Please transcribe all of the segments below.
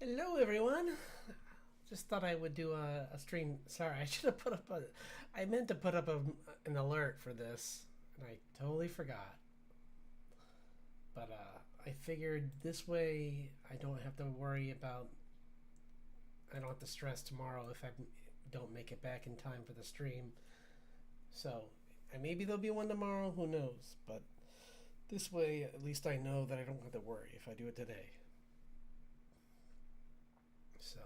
Hello, everyone. Just thought I would do a stream. Sorry, I should have put up a. I meant to put up an alert for this, and I totally forgot. But I figured this way I don't have to worry about. I don't have to stress tomorrow if I don't make it back in time for the stream. So, and maybe there'll be one tomorrow. Who knows? But this way, at least I know that I don't have to worry if I do it today. So.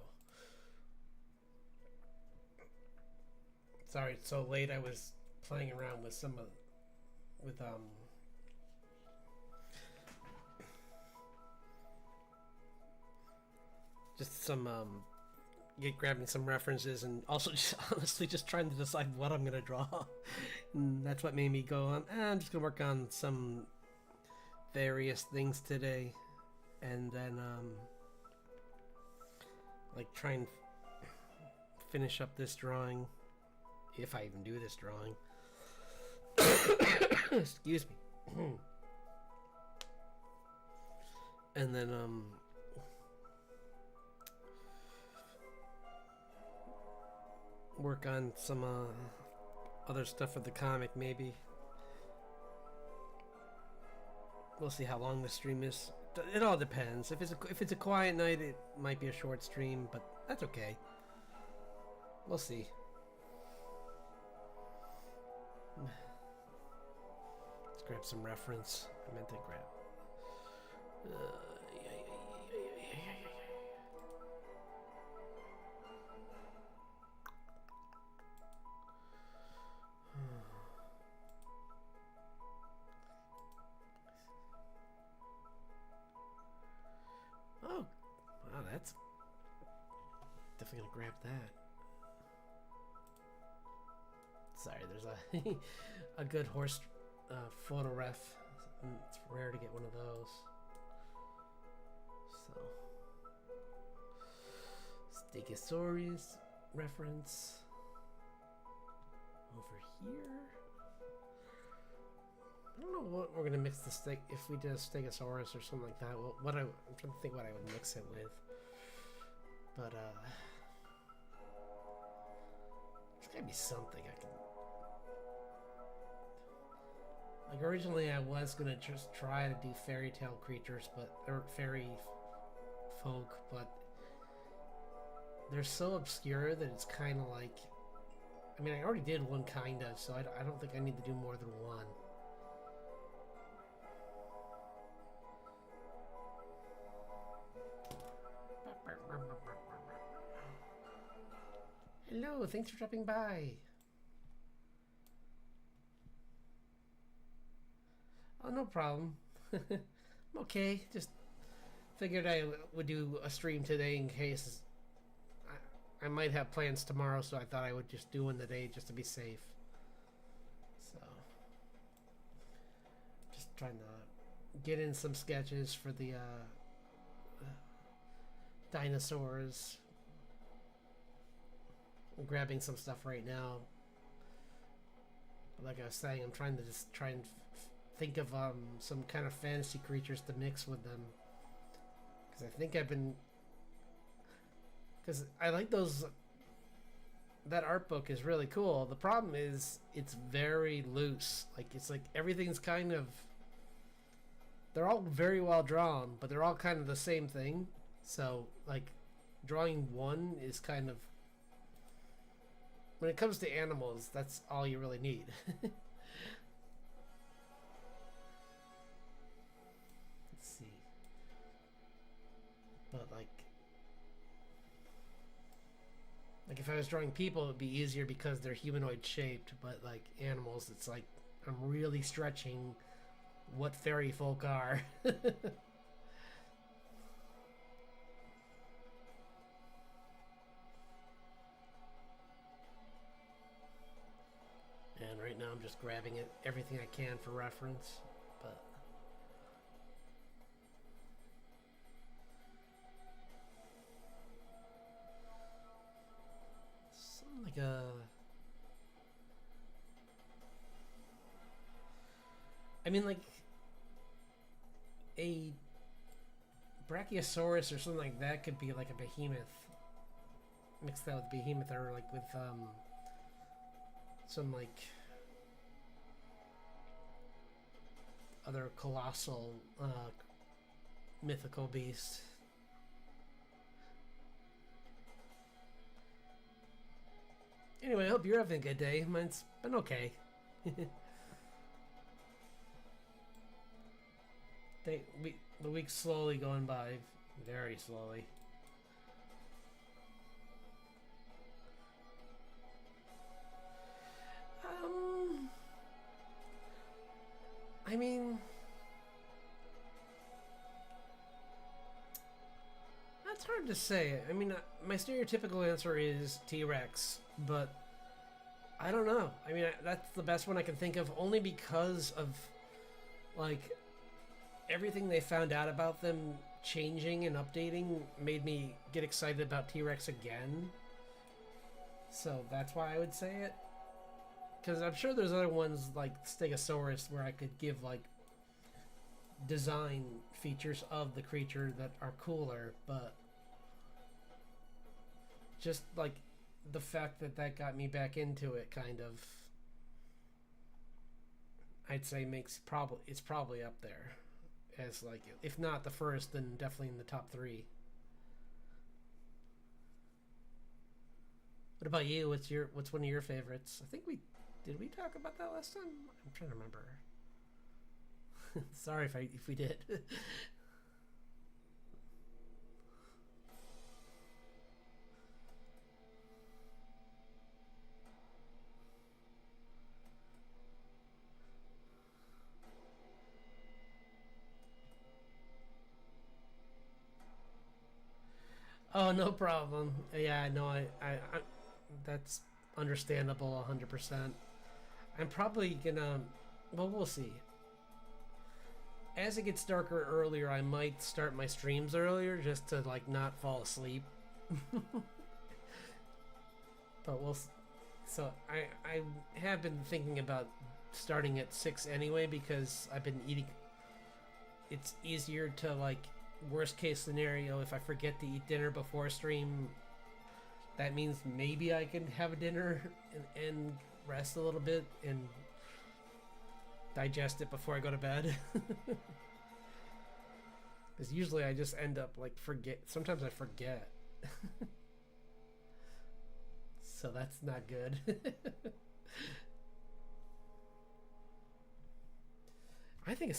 Sorry it's so late. I was playing around with with just some grabbing some references, and also just honestly just trying to decide what I'm gonna draw. And that's what made me go I'm just gonna work on some various things today, and then like try and finish up this drawing. If I even do this drawing. Excuse me. And then work on some other stuff for the comic maybe. We'll see how long the stream is. It all depends. If it's a quiet night, it might be a short stream, but that's okay. We'll see. Let's grab some reference. I meant to grab. Oh, wow, that's definitely gonna grab that. Sorry, there's a a good horse photo ref. It's rare to get one of those. So, Stegosaurus reference over here. I don't know what we're gonna mix the steak if we did a Stegosaurus or something like that. Well, I'm trying to think what I would mix it with, but there's gotta be something I can. Like originally, I was gonna just try to do fairy tale creatures, or fairy folk, but they're so obscure that it's kind of like. I mean, I already did one kind of, so I don't think I need to do more than one. Hello, thanks for dropping by. Oh, no problem. I'm okay. Just figured I would do a stream today in case I might have plans tomorrow, so I thought I would just do one today just to be safe. So, just trying to get in some sketches for the dinosaurs. I'm grabbing some stuff right now. Like I was saying, I'm trying to just try and think of some kind of fantasy creatures to mix with them, because I think I've been, because I like those. That art book is really cool. The problem is it's very loose. Like it's like everything's kind of, they're all very well drawn, but they're all kind of the same thing. So like drawing one is kind of, when it comes to animals, that's all you really need. Let's see. But like if I was drawing people, it would be easier because they're humanoid shaped, but like animals, it's like I'm really stretching what fairy folk are. And right now I'm just grabbing everything I can for reference, but something like I mean like a Brachiosaurus or something like that could be like a behemoth. Mix that with behemoth or like with some like other colossal mythical beast. Anyway, I hope you're having a good day. Mine's been okay. The week's slowly going by, very slowly. I mean, that's hard to say. I mean, my stereotypical answer is T-Rex, but I don't know. I mean, that's the best one I can think of, only because of, like, everything they found out about them changing and updating made me get excited about T-Rex again. So that's why I would say it. Because I'm sure there's other ones like Stegosaurus where I could give like design features of the creature that are cooler, but just like the fact that that got me back into it, kind of, I'd say it's probably up there as like, if not the first, then definitely in the top 3. What about you? What's one of your favorites? I think did we talk about that last time? I'm trying to remember. Sorry if we did. Oh, no problem. Yeah, no, I that's understandable 100%. I'm probably gonna, well, we'll see. As it gets darker earlier, I might start my streams earlier just to like not fall asleep. But so I have been thinking about starting at 6 anyway, because I've been eating. It's easier to, like, worst case scenario, if I forget to eat dinner before stream, that means maybe I can have a dinner and rest a little bit and digest it before I go to bed. Because usually I just end up like sometimes I forget. So that's not good. I think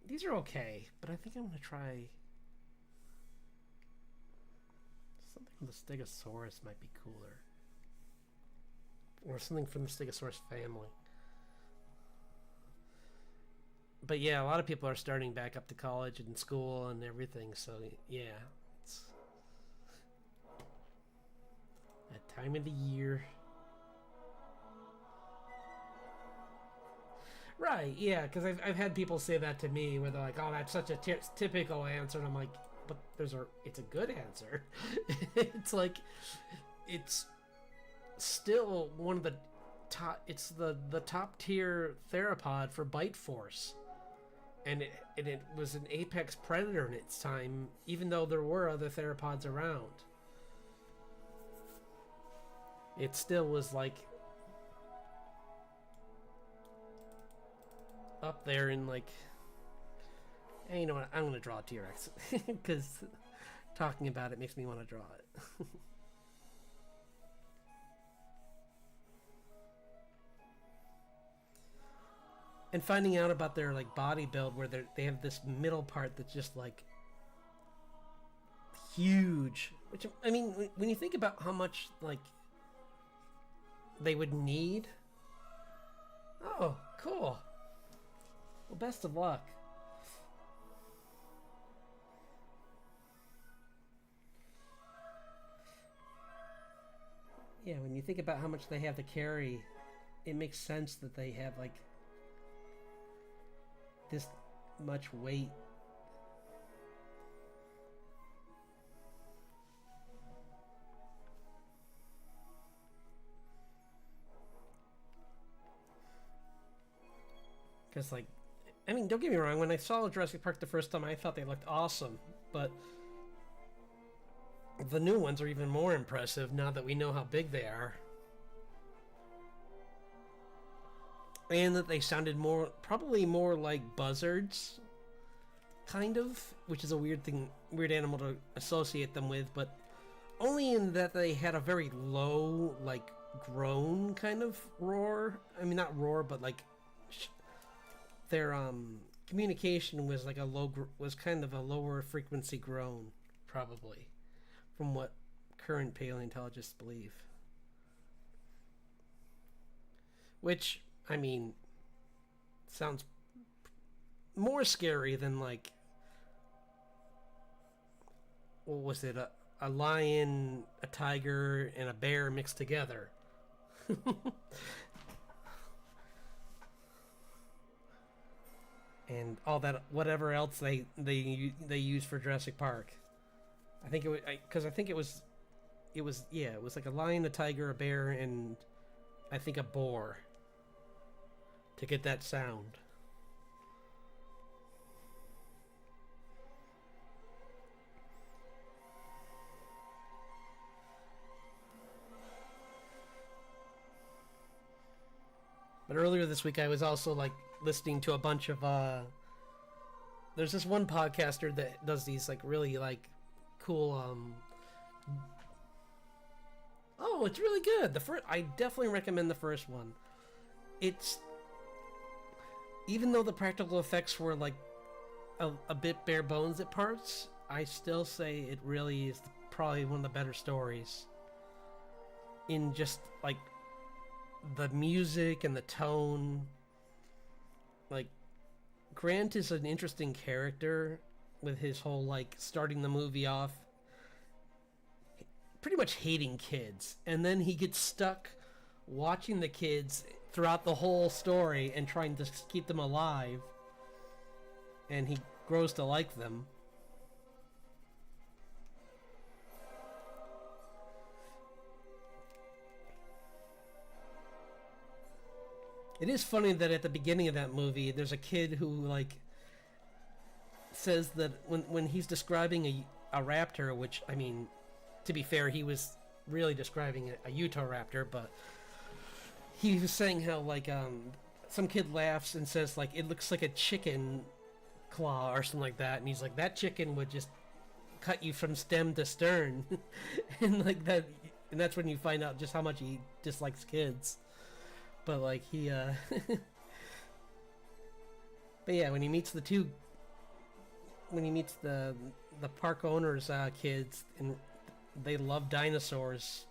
these are okay, but I think I'm gonna try something from the Stegosaurus. Might be cooler, or something from the Stegosaurus family. But yeah, a lot of people are starting back up to college and school and everything, so yeah, it's that time of the year. Right, yeah, because I've had people say that to me where they're like, oh, that's such a typical answer, and I'm like, but it's a good answer. It's like, it's still one of the top, it's the top tier theropod for bite force. And it was an apex predator in its time, even though there were other theropods around. It still was like up there in like, hey, you know what? I'm gonna draw a T-Rex because talking about it makes me want to draw it. And finding out about their like body build, where they have this middle part that's just like huge. Which, I mean, when you think about how much like they would need. Oh, cool. Well, best of luck. Yeah, when you think about how much they have to carry, it makes sense that they have like this much weight. Because like I mean, don't get me wrong. When I saw Jurassic Park the first time, I thought they looked awesome. But the new ones are even more impressive now that we know how big they are. And that they sounded more, probably more like buzzards, kind of, which is a weird thing, weird animal to associate them with, but only in that they had a very low, like, groan kind of roar. I mean, not roar, but like, their communication was like was kind of a lower frequency groan, probably, from what current paleontologists believe. Which, I mean, sounds more scary than, like, what was it, a lion, a tiger, and a bear mixed together. And all that, whatever else they use for Jurassic Park. I think it was, because I think it was yeah, it was like a lion, a tiger, a bear, and I think a boar to get that sound. But earlier this week, I was also like listening to a bunch of there's this one podcaster that does these like really like cool oh, it's really good. I definitely recommend the first one. It's, even though the practical effects were like a bit bare bones at parts, I still say it really is probably one of the better stories in just like the music and the tone. Like, Grant is an interesting character with his whole like starting the movie off pretty much hating kids, and then he gets stuck watching the kids throughout the whole story and trying to keep them alive, and he grows to like them. It is funny that at the beginning of that movie, there's a kid who like says that when he's describing a raptor, which, I mean, to be fair, he was really describing a Utahraptor, but he was saying how like some kid laughs and says like it looks like a chicken claw or something like that, and he's like, that chicken would just cut you from stem to stern. And like that, and that's when you find out just how much he dislikes kids. But like he but yeah, when he meets the park owners kids, and they love dinosaurs,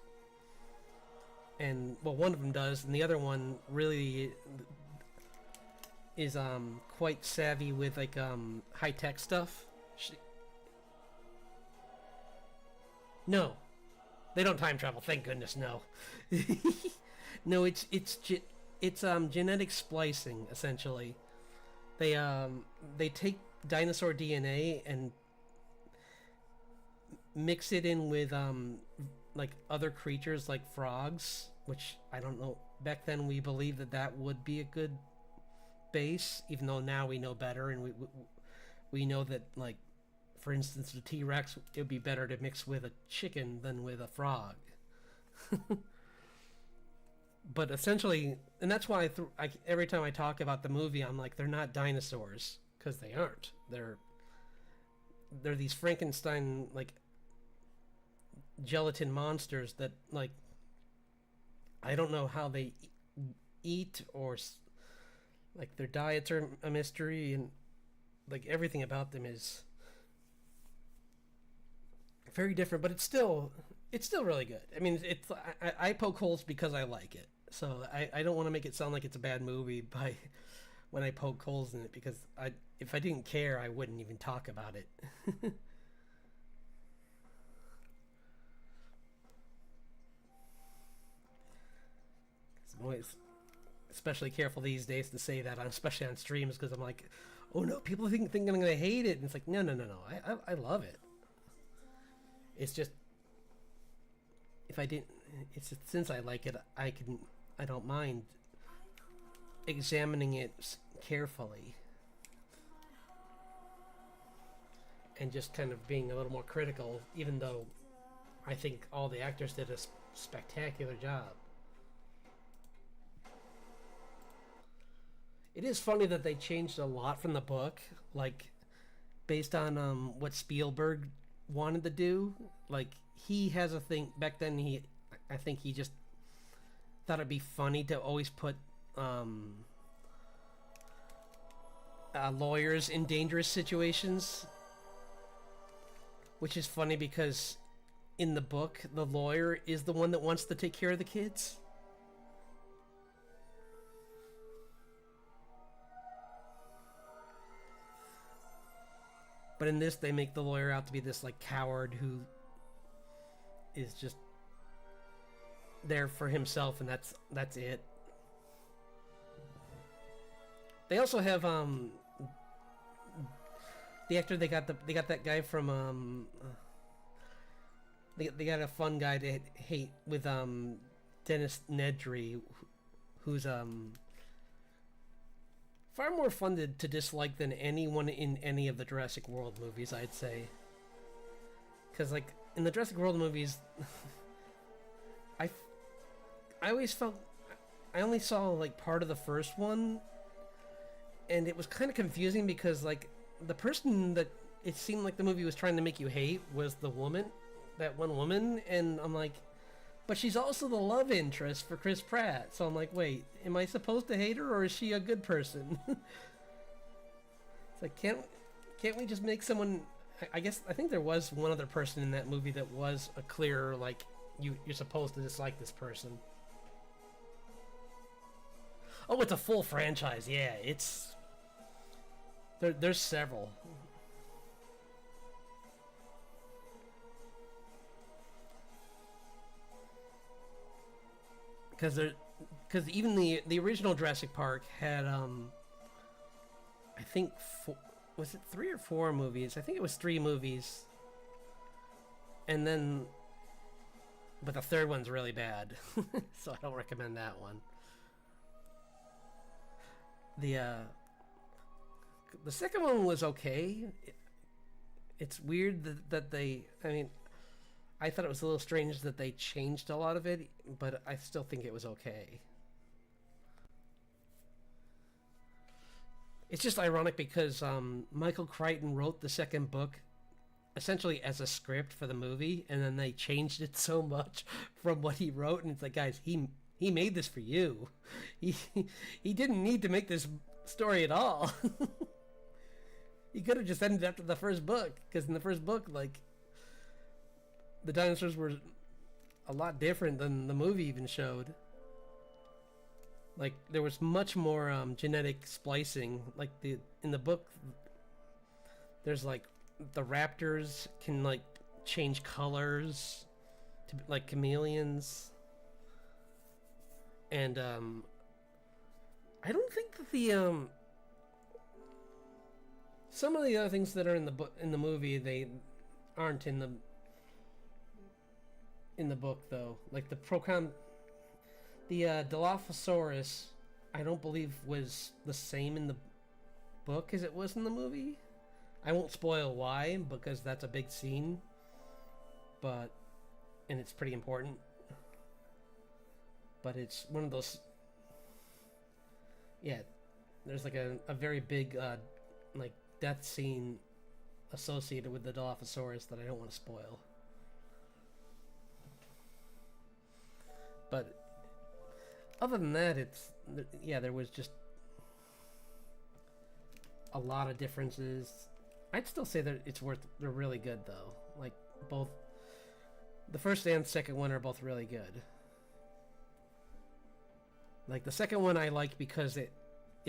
and well, one of them does, and the other one really is quite savvy with like high-tech stuff. No, they don't time travel, thank goodness. No. No, it's genetic splicing, essentially. They take dinosaur DNA and mix it in with like other creatures like frogs, which I don't know. Back then we believed that would be a good base, even though now we know better, and we know that, like, for instance, the T-Rex, it would be better to mix with a chicken than with a frog. But essentially, and that's why every time I talk about the movie, I'm like, they're not dinosaurs, because they aren't. They're these Frankenstein like gelatin monsters that, like, I don't know how they eat, or like their diets are a mystery, and like everything about them is very different. But it's still really good. I mean, I poke holes because I like it. So I don't want to make it sound like it's a bad movie by when I poke holes in it, because if I didn't care, I wouldn't even talk about it. I'm always especially careful these days to say that, especially on streams, because I'm like, oh no, people think I'm going to hate it. And it's like, no. I love it. It's just, if I didn't, it's just, since I like it, I don't mind examining it carefully. and just kind of being a little more critical, even though I think all the actors did a spectacular job. It is funny that they changed a lot from the book, like based on what Spielberg wanted to do. Like he has a thing back then. I think he just thought it'd be funny to always put lawyers in dangerous situations, which is funny because in the book, the lawyer is the one that wants to take care of the kids. But in this, they make the lawyer out to be this like coward who is just there for himself, and that's it. They also have the actor they got that guy from they got a fun guy to hate with Dennis Nedry, who's far more fun to dislike than anyone in any of the Jurassic World movies, I'd say. Because like in the Jurassic World movies, I always felt I only saw like part of the first one, and it was kind of confusing because like the person that it seemed like the movie was trying to make you hate was the woman, that one woman, and I'm like, but she's also the love interest for Chris Pratt, so I'm like, wait, am I supposed to hate her or is she a good person? It's like, can't we just make someone? I guess I think there was one other person in that movie that was a clear like you're supposed to dislike this person. Oh, it's a full franchise. Yeah, it's there's several. Because even the original Jurassic Park had I think was it 3 or 4 movies? I think it was 3 movies, and then but the third one's really bad, so I don't recommend that one. The second one was okay. It's weird that they. I mean, I thought it was a little strange that they changed a lot of it, but I still think it was okay. It's just ironic because Michael Crichton wrote the second book essentially as a script for the movie, and then they changed it so much from what he wrote, and it's like, guys, he made this for you. He didn't need to make this story at all. He could have just ended after the first book, because in the first book, like, the dinosaurs were a lot different than the movie even showed. Like, there was much more genetic splicing. Like, in the book, there's, like, the raptors can, like, change colors to, like, chameleons. And, I don't think that the, some of the other things that are in the movie, they aren't in the book, though. Like, the Dilophosaurus, I don't believe was the same in the book as it was in the movie. I won't spoil why, because that's a big scene, and it's pretty important. But it's one of those, yeah, there's like a very big, like, death scene associated with the Dilophosaurus that I don't want to spoil. But other than that, there was just a lot of differences. I'd still say that they're really good, though. Like, both the first and second one are both really good. Like, the second one I liked because it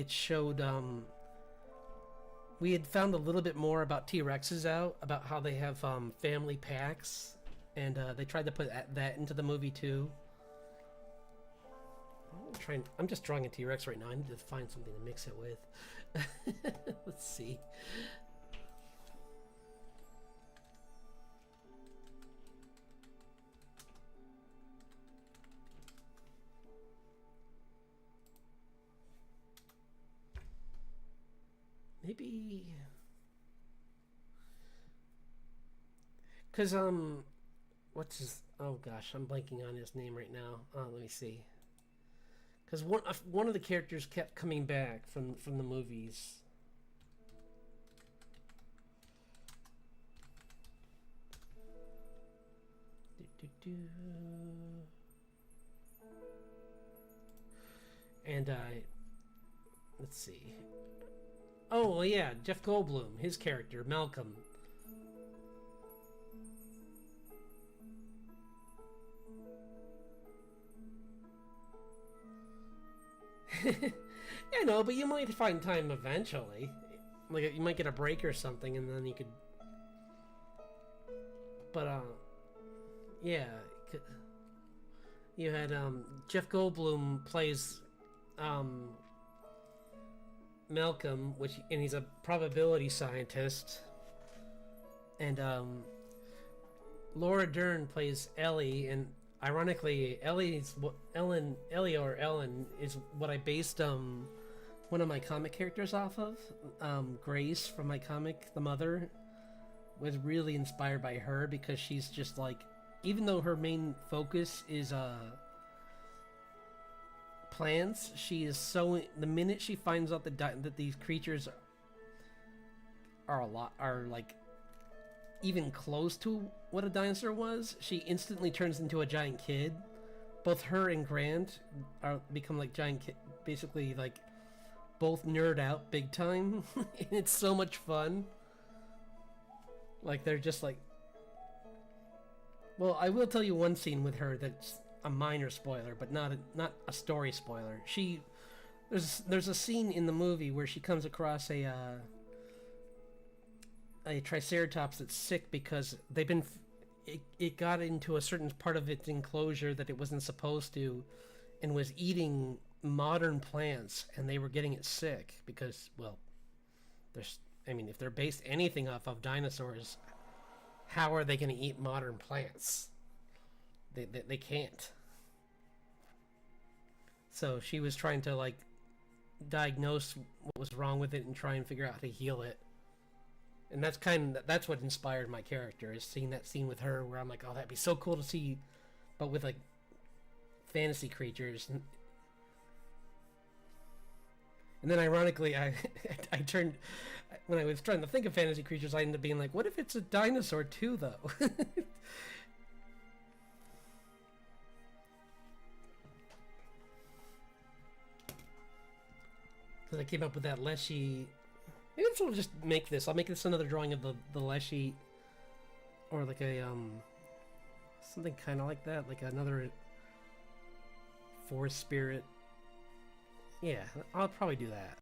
showed, we had found a little bit more about T-Rexes out, about how they have family packs, and they tried to put that into the movie too. I'm just drawing a T-Rex right now. I need to find something to mix it with. Let's see. Maybe Cause what's his? Oh gosh, I'm blanking on his name right now. Let me see. Cause one of the characters kept coming back from the movies. And let's see. Oh well, yeah, Jeff Goldblum, his character Malcolm. Yeah, no, but you might find time eventually. Like you might get a break or something, and then you could. But yeah, you had Jeff Goldblum plays Malcolm, and he's a probability scientist, and Laura Dern plays Ellie, and ironically, Ellie or Ellen is what I based one of my comic characters off of. Grace from my comic, The Mother, was really inspired by her because she's just like, even though her main focus is plants, she is so, the minute she finds out that these creatures are like even close to what a dinosaur was, she instantly turns into a giant kid. Both her and Grant become like giant kid, basically like both nerd out big time. It's so much fun. Like they're just like, well, I will tell you one scene with her that's a minor spoiler, but not a story spoiler. There's a scene in the movie where she comes across a triceratops that's sick because it got into a certain part of its enclosure that it wasn't supposed to, and was eating modern plants, and they were getting it sick because, well, if they're based anything off of dinosaurs, how are they going to eat modern plants? They can't. So she was trying to like diagnose what was wrong with it and try and figure out how to heal it. And that's what inspired my character, is seeing that scene with her where I'm like, oh, that'd be so cool to see, but with like fantasy creatures. And then ironically, I turned, when I was trying to think of fantasy creatures, I ended up being like, what if it's a dinosaur too, though? Because I came up with that Leshy. Maybe I'll just make this. I'll make this another drawing of the Leshy, or like a something kind of like that, like another forest spirit. Yeah, I'll probably do that.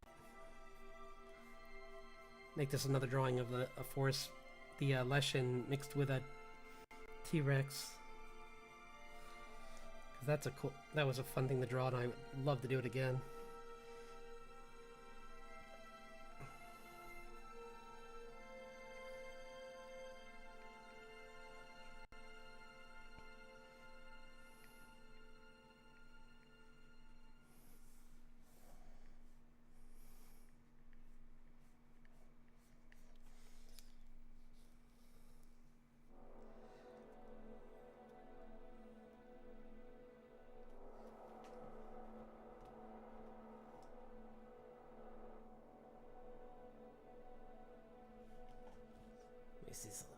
Make this another drawing of a forest, the Leshin mixed with a T-Rex. Because that was a fun thing to draw, and I would love to do it again.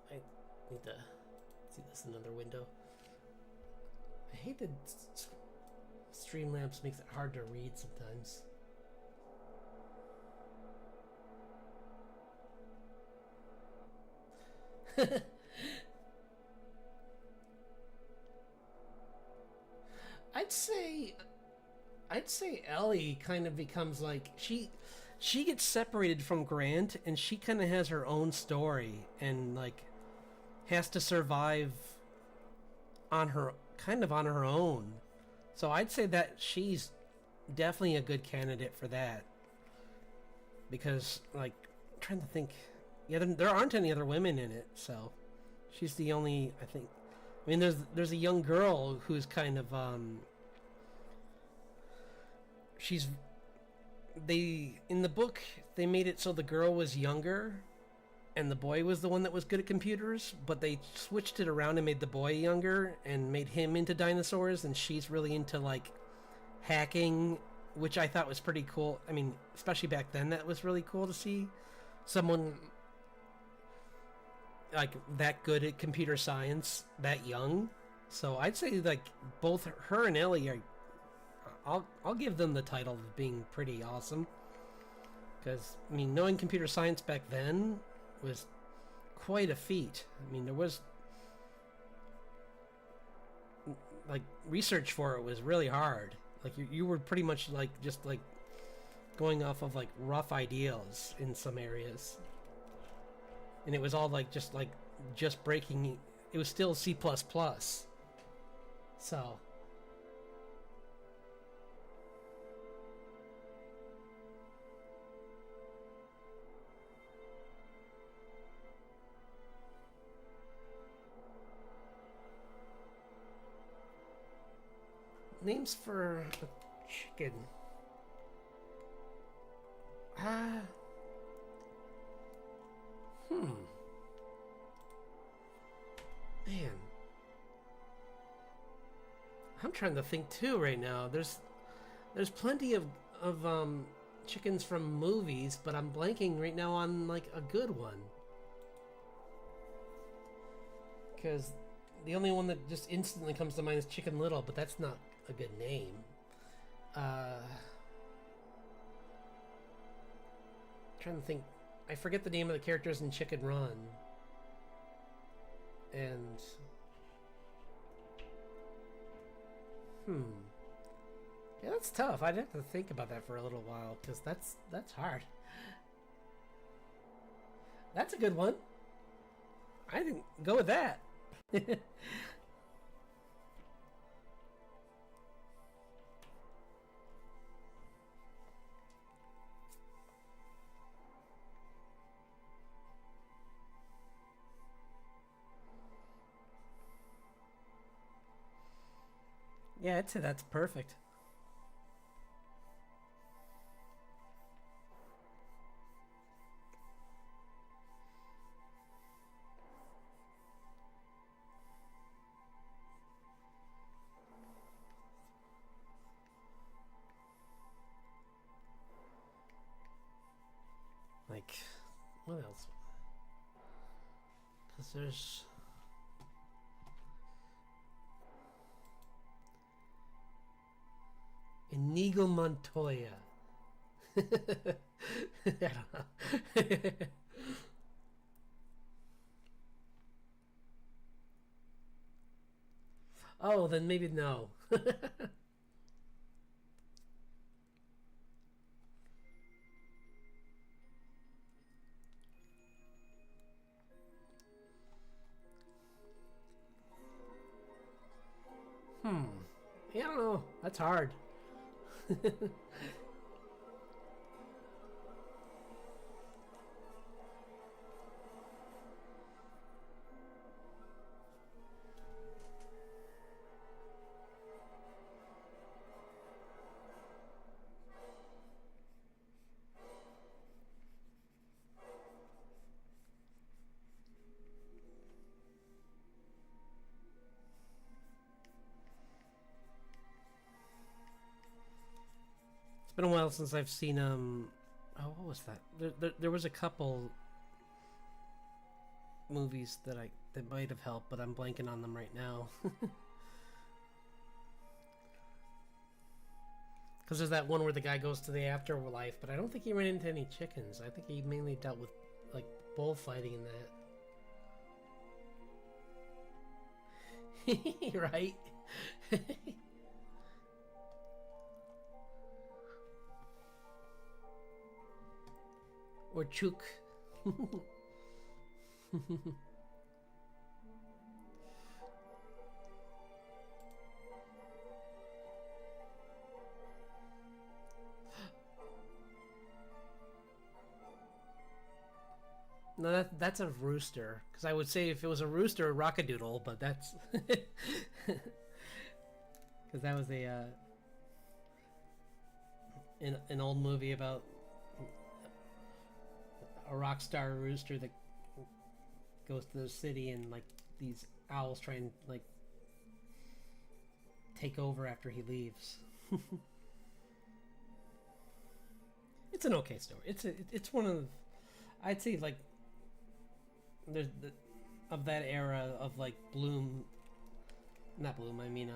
I need to see this in another window. I hate that Streamlabs makes it hard to read sometimes. I'd say Ellie kind of becomes like she gets separated from Grant, and she kind of has her own story and like has to survive on her own. So I'd say that she's definitely a good candidate for that, because like I'm trying to think, yeah, there aren't any other women in it, so she's the only, I think. I mean, there's a young girl who's kind of in the book they made it so the girl was younger, and the boy was the one that was good at computers, but they switched it around and made the boy younger and made him into dinosaurs, and she's really into like hacking, which I thought was pretty cool. I mean, especially back then, that was really cool to see someone like that good at computer science that young. So I'd say like both her and Ellie are. I'll give them the title of being pretty awesome. Because I mean, knowing computer science back then was quite a feat. I mean, there was like research for it was really hard. Like you were pretty much like just like going off of like rough ideas in some areas, and it was all like just breaking. It was still C++. So names for a chicken. Ah. Man. I'm trying to think too right now. There's plenty of chickens from movies, but I'm blanking right now on like a good one. Because the only one that just instantly comes to mind is Chicken Little, but that's not a good name. Trying to think. I forget the name of the characters in Chicken Run. And yeah, that's tough. I'd have to think about that for a little while, because that's hard. That's a good one. I didn't go with that. Yeah, I'd say that's perfect. Like, what else? Because there's Inigo Montoya. I don't know. Oh, then maybe no. Yeah, I don't know. That's hard. It's been a while since I've seen oh, what was that? There was a couple movies that might have helped, but I'm blanking on them right now. Because there's that one where the guy goes to the afterlife, but I don't think he ran into any chickens. I think he mainly dealt with like bullfighting in that. Right? Or chook. No, that's a rooster. Because I would say if it was a rooster, a rockadoodle, but that's because that was an old movie about a rock star rooster that goes to the city and like these owls try and like take over after he leaves. It's an okay story. It's one of, I'd say like there's the of that era of like Bloom, not Bloom. I mean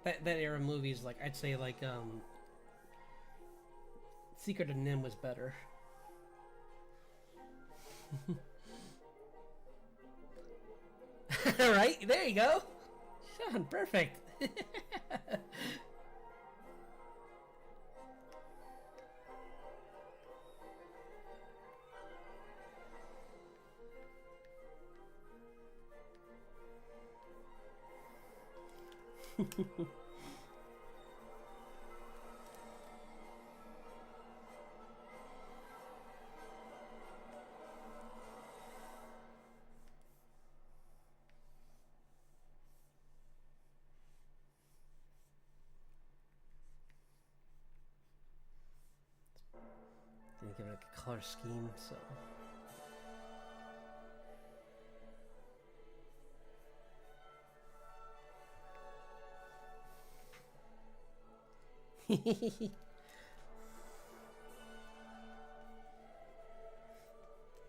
that era of movies. Like I'd say like Secret of Nim was better. Right there you go, Sean. Perfect. Didn't give it a color scheme, so.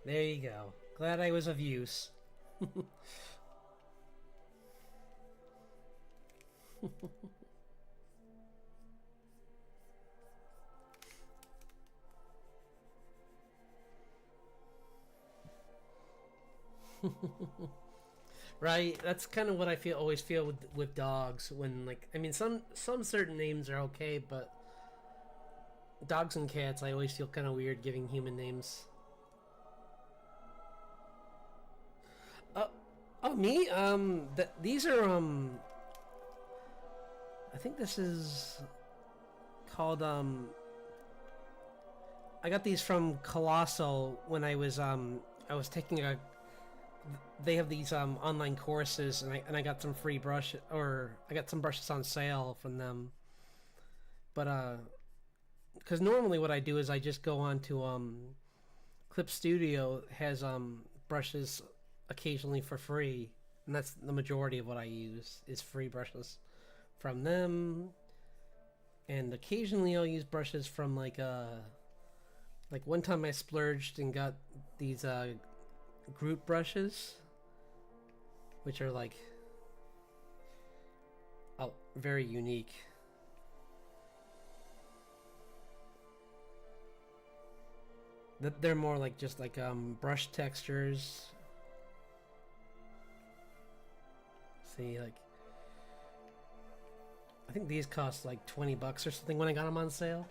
There you go. Glad I was of use. Right, that's kind of what I always feel with dogs when like I mean some certain names are okay, but dogs and cats I always feel kind of weird giving human names. Oh me? These are I think this is called I got these from Colossal when I was taking a they have these online courses and I got some free brush or I got some brushes on sale from them. But cuz normally what I do is I just go on to Clip Studio has brushes occasionally for free, and that's the majority of what I use is free brushes from them. And occasionally I'll use brushes from like one time I splurged and got these group brushes, which are like very unique. They're more like just like brush textures. See, like I think these cost like $20 or something when I got them on sale.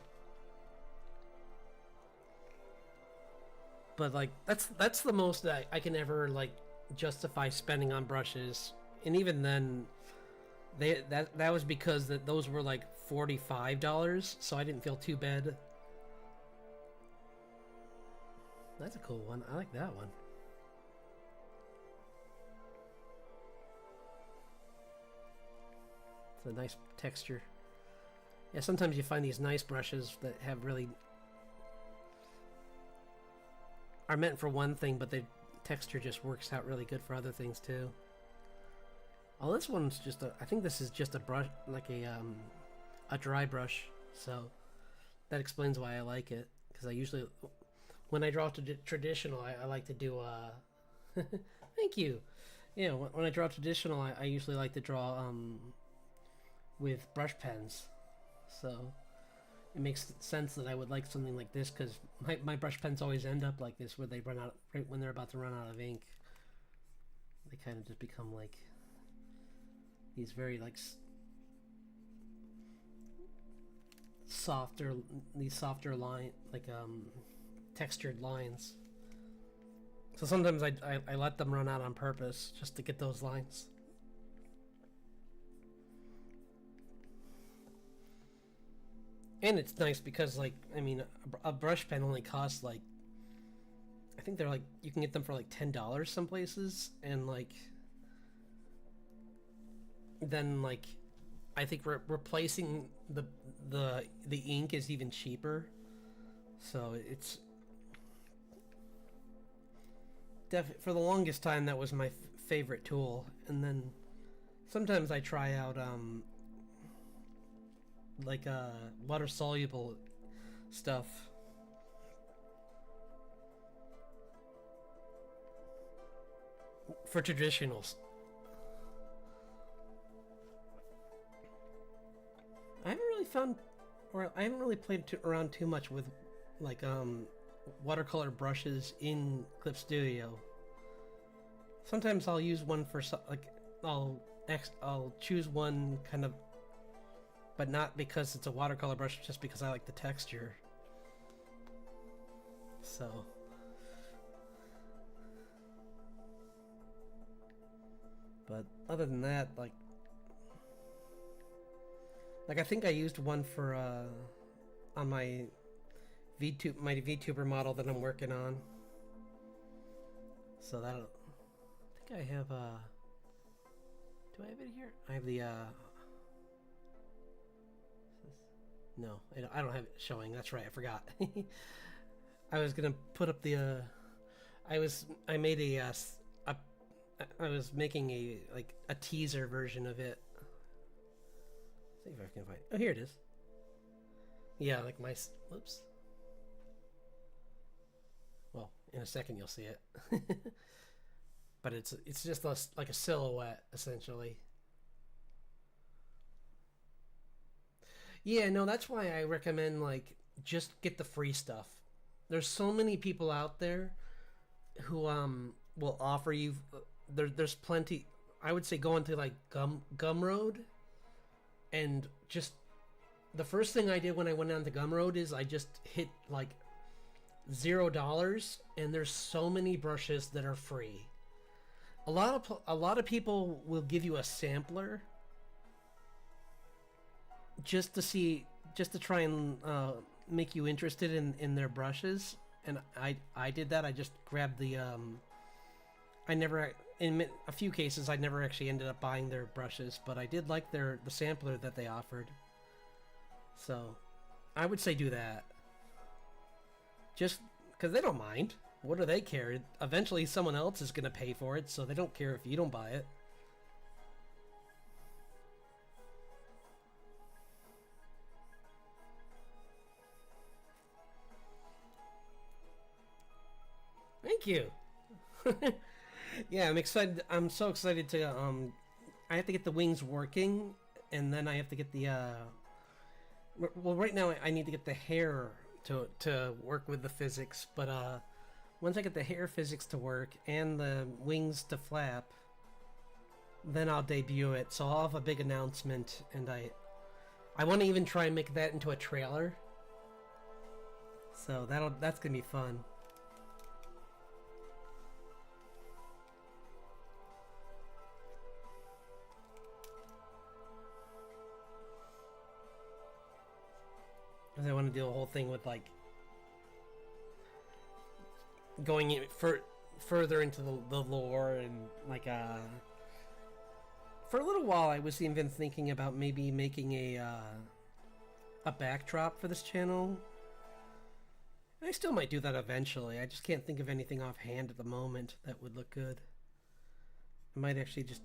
But like that's the most that I can ever like justify spending on brushes, and even then, that was because those were like $45, so I didn't feel too bad. That's a cool one. I like that one. It's a nice texture. Yeah, sometimes you find these nice brushes that have really are meant for one thing, but the texture just works out really good for other things too. Oh, this one's just I think this is just a brush, like a dry brush, so that explains why I like it. Because I usually, when I draw traditional, I like to do thank you. Yeah, when I draw traditional, I usually like to draw with brush pens, so it makes sense that I would like something like this because my brush pens always end up like this, where they run out right when they're about to run out of ink. They kind of just become like these very like softer line, like textured lines. So sometimes I let them run out on purpose just to get those lines. And it's nice because, like, I mean, a brush pen only costs, like, I think they're, like, you can get them for, like, $10 some places, and, like, then, like, I think replacing the ink is even cheaper, so For the longest time, that was my favorite tool. And then sometimes I try out like water soluble stuff. For traditionals. I haven't really found, or I haven't really played around too much with like watercolor brushes in Clip Studio. Sometimes I'll use one for like I'll choose one kind of, but not because it's a watercolor brush, just because I like the texture. So. But other than that, like I think I used one for on my VTuber model that I'm working on. So that'll. I think I have do I have it here? I have the no, I don't have it showing. That's right, I forgot. I was gonna put up the I was making a teaser version of it. See if I can find. Oh, here it is. Yeah, like my. Whoops. Well, in a second you'll see it. But it's just like a silhouette essentially. Yeah, no, that's why I recommend like just get the free stuff. There's so many people out there who will offer you. There's plenty. I would say go into like Gumroad, and just the first thing I did when I went on to Gumroad is I just hit like $0, and there's so many brushes that are free. A lot of people will give you a sampler just to try and make you interested in their brushes, and I did that. I just grabbed the in a few cases, I never actually ended up buying their brushes, but I did like the sampler that they offered. So, I would say do that. Just because they don't mind. What do they care? Eventually, someone else is going to pay for it, so they don't care if you don't buy it. Thank you. Yeah, I'm excited. I'm so excited to I have to get the wings working, and then I have to get the well, right now I need to get the hair to work with the physics, but once I get the hair physics to work and the wings to flap, then I'll debut it. So I'll have a big announcement, and I want to even try and make that into a trailer. So that's gonna be fun. Because I want to do a whole thing with like going further into the lore, and like for a little while I was even thinking about maybe making a backdrop for this channel. I still might do that eventually. I just can't think of anything offhand at the moment that would look good. I might actually just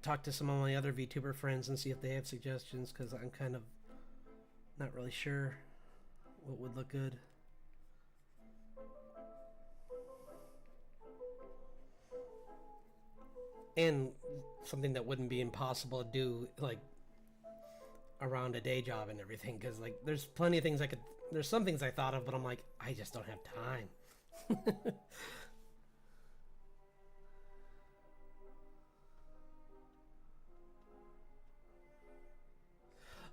talk to some of my other VTuber friends and see if they have suggestions, because I'm kind of not really sure what would look good. And something that wouldn't be impossible to do, like, around a day job and everything, because, like, there's plenty of things there's some things I thought of, but I'm like, I just don't have time.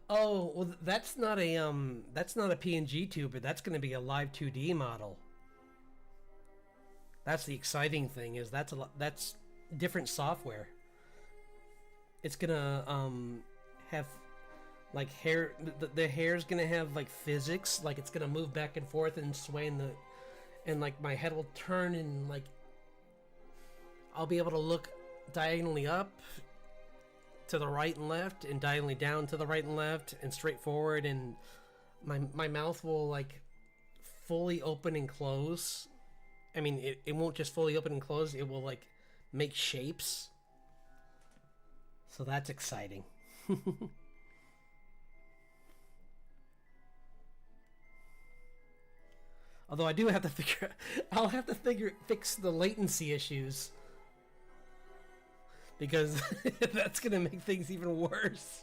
Oh, well, that's not a PNG tuber. That's going to be a live 2D model. That's the exciting thing, is that's different software. It's gonna have like hair. The hair's gonna have like physics. Like it's gonna move back and forth and sway and like my head will turn, and like I'll be able to look diagonally up to the right and left, and diagonally down to the right and left, and straight forward, and my mouth will like fully open and close, I mean, it won't just fully open and close. It will like make shapes. So that's exciting. Although I do have to figure, I'll have to fix the latency issues because that's gonna make things even worse.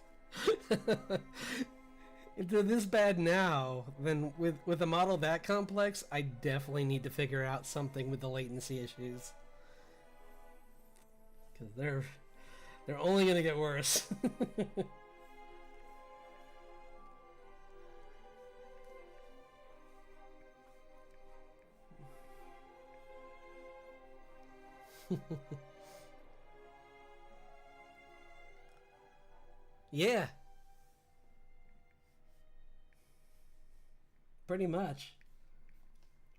If they're this bad now, then with a model that complex, I definitely need to figure out something with the latency issues because they're only gonna get worse. Yeah, pretty much.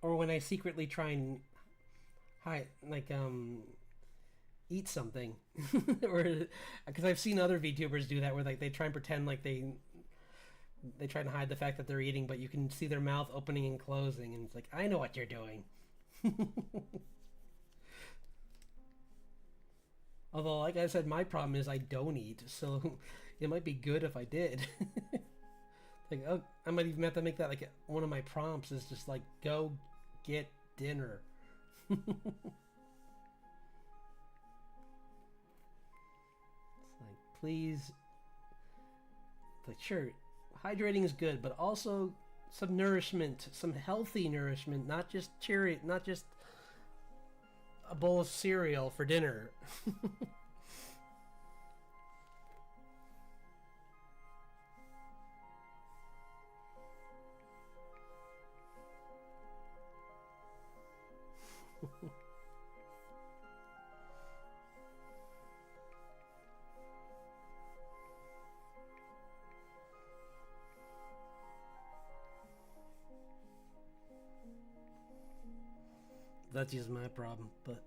Or when I secretly try and hide, like eat something, or because I've seen other VTubers do that, where like they try and pretend like they try and hide the fact that they're eating, but you can see their mouth opening and closing, and it's like, I know what you're doing. Although, like I said, my problem is I don't eat, so it might be good if I did. Like, oh, I might even have to make that like one of my prompts is just like, go get dinner. It's like, please, like, sure, hydrating is good, but also some nourishment, some healthy nourishment, not just not just a bowl of cereal for dinner. That's just my problem, but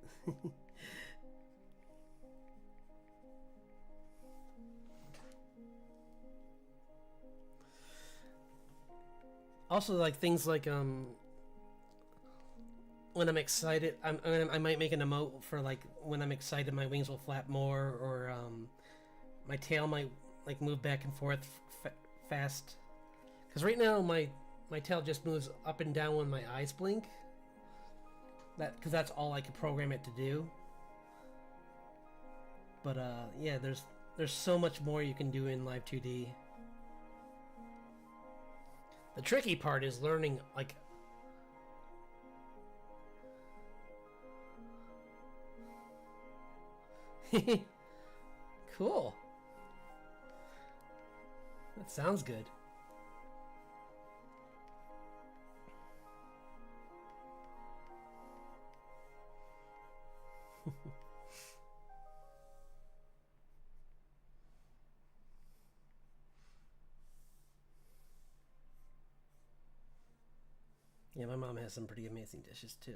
also like things like when I'm excited, I might make an emote for like when I'm excited, my wings will flap more, or my tail might like move back and forth fast. Because right now my tail just moves up and down when my eyes blink. Because that's all I can program it to do. But yeah, there's so much more you can do in Live 2D. The tricky part is learning like cool. That sounds good. Yeah, my mom has some pretty amazing dishes too.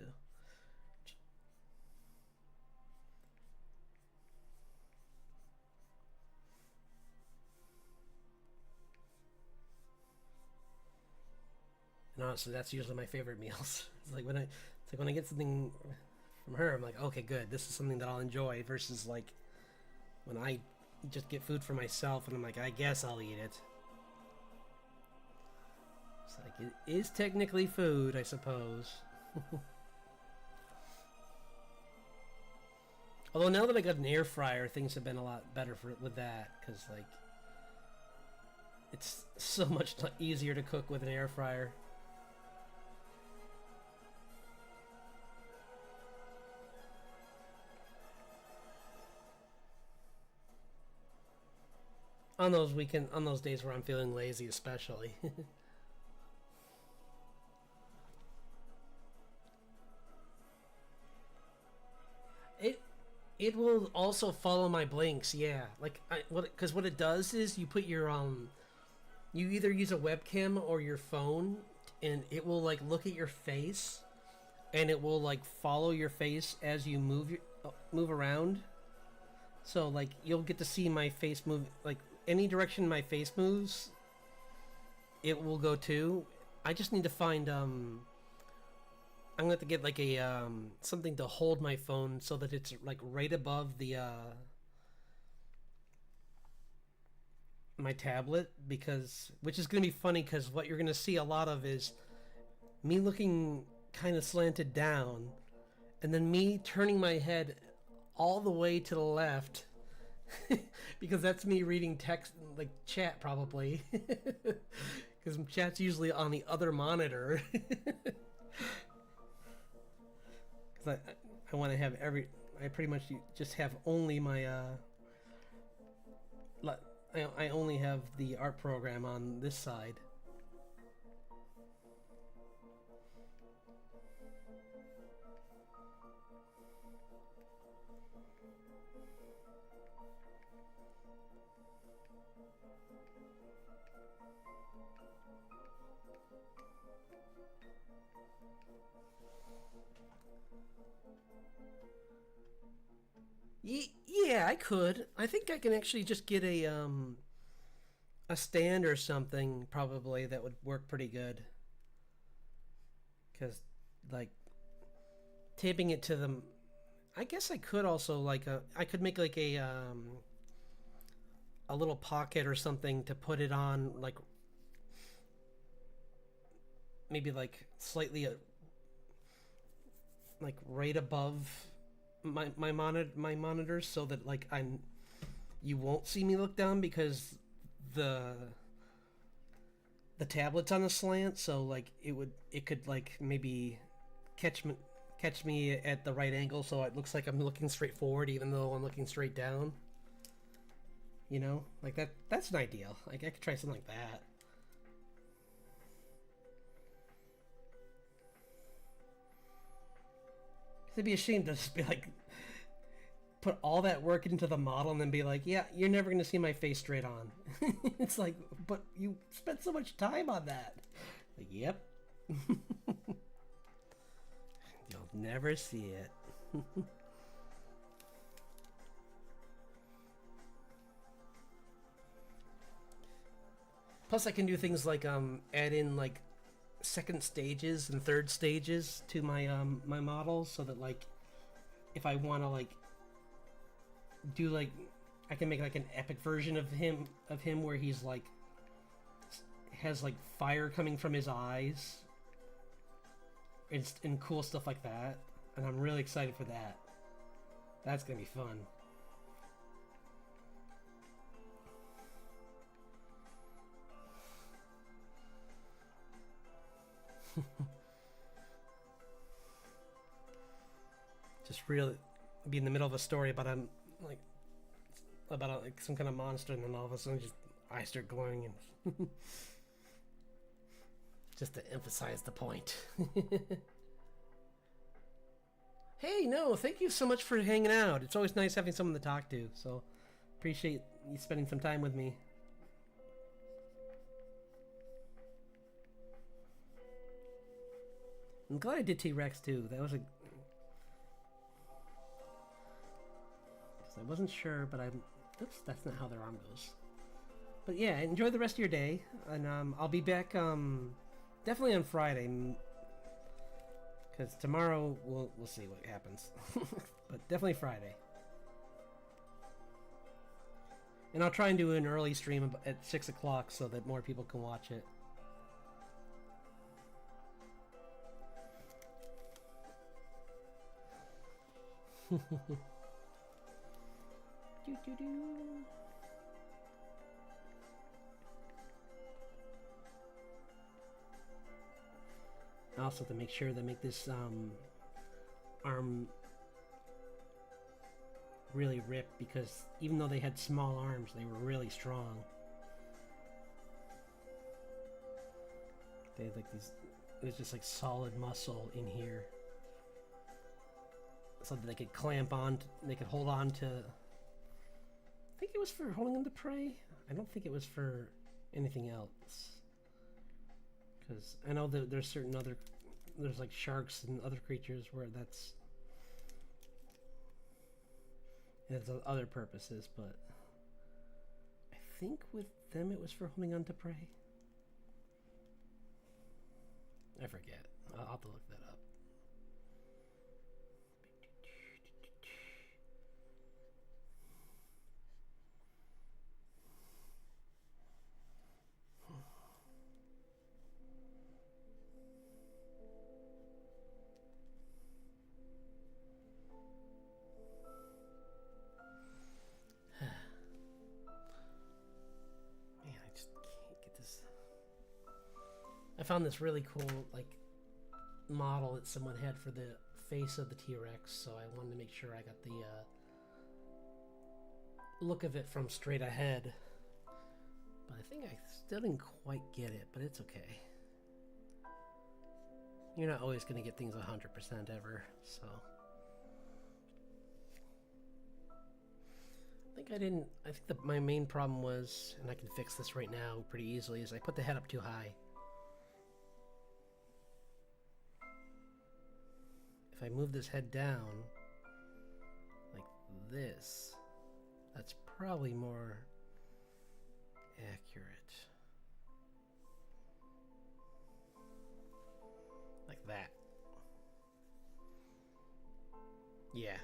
And honestly, that's usually my favorite meals. It's like when I get something from her, I'm like, okay, good. This is something that I'll enjoy. Versus like when I just get food for myself, and I'm like, I guess I'll eat it. It's like it is technically food, I suppose. Although now that I got an air fryer, things have been a lot better with that, because like it's so much easier to cook with an air fryer. On those days where I'm feeling lazy, especially. it it will also follow my blinks, yeah. Like because what it does is you put your you either use a webcam or your phone, and it will like look at your face, and it will like follow your face as you move around. So like you'll get to see my face move, like any direction my face moves, it will go to. I just need to find I'm gonna have to get like a something to hold my phone so that it's like right above the my tablet, because which is gonna be funny because what you're gonna see a lot of is me looking kind of slanted down, and then me turning my head all the way to the left because that's me reading text like chat probably because chat's usually on the other monitor. Because I want to have I pretty much just have only my I only have the art program on this side. Yeah, I could. I think I can actually just get a stand or something probably that would work pretty good. Cuz like taping it to them, I guess I could also like I could make like a little pocket or something to put it on, like maybe like slightly like right above my monitors, so that like I'm you won't see me look down because the the tablet's on a slant, so like it could like maybe catch me catch me at the right angle so it looks like I'm looking straight forward even though I'm looking straight down. You know, like that's an ideal. Like I could try something like that. It'd be a shame to just be like put all that work into the model and then be like, yeah, you're never gonna see my face straight on. It's like, but you spent so much time on that. Like, yep. You'll never see it. Plus, I can do things like add in like second stages and third stages to my models, so that like if I want to like do like I can make like an epic version of him where he's like has like fire coming from his eyes and cool stuff like that, and I'm really excited for that. That's gonna be fun. Just really be in the middle of a story about like like some kind of monster, and then all of a sudden just eyes start glowing, and just to emphasize the point. Hey, no, thank you so much for hanging out. It's always nice having someone to talk to, so appreciate you spending some time with me. I'm glad I did T-Rex too. That was a... Because I wasn't sure, but I'm... Oops, that's not how their arm goes. But yeah, enjoy the rest of your day, and I'll be back definitely on Friday, because tomorrow we'll see what happens. But definitely Friday. And I'll try and do an early stream at 6 o'clock so that more people can watch it. Do, do, do. Also, to make sure they make this arm really rip, because even though they had small arms, they were really strong. They had like these, it was just like solid muscle in here, so that they could clamp on, they could hold on to. I think it was for holding on to prey. I don't think it was for anything else. Because I know that there's certain other, there's like sharks and other creatures where that's, it has other purposes, but I think with them it was for holding on to prey. I forget. I'll have to look that up. I found this really cool like model that someone had for the face of the T-Rex, so I wanted to make sure I got the look of it from straight ahead. But I think I still didn't quite get it, but it's okay. You're not always going to get things 100% ever, so. I think my main problem was, and I can fix this right now pretty easily, is I put the head up too high. If I move this head down, like this, that's probably more accurate. Like that. Yeah,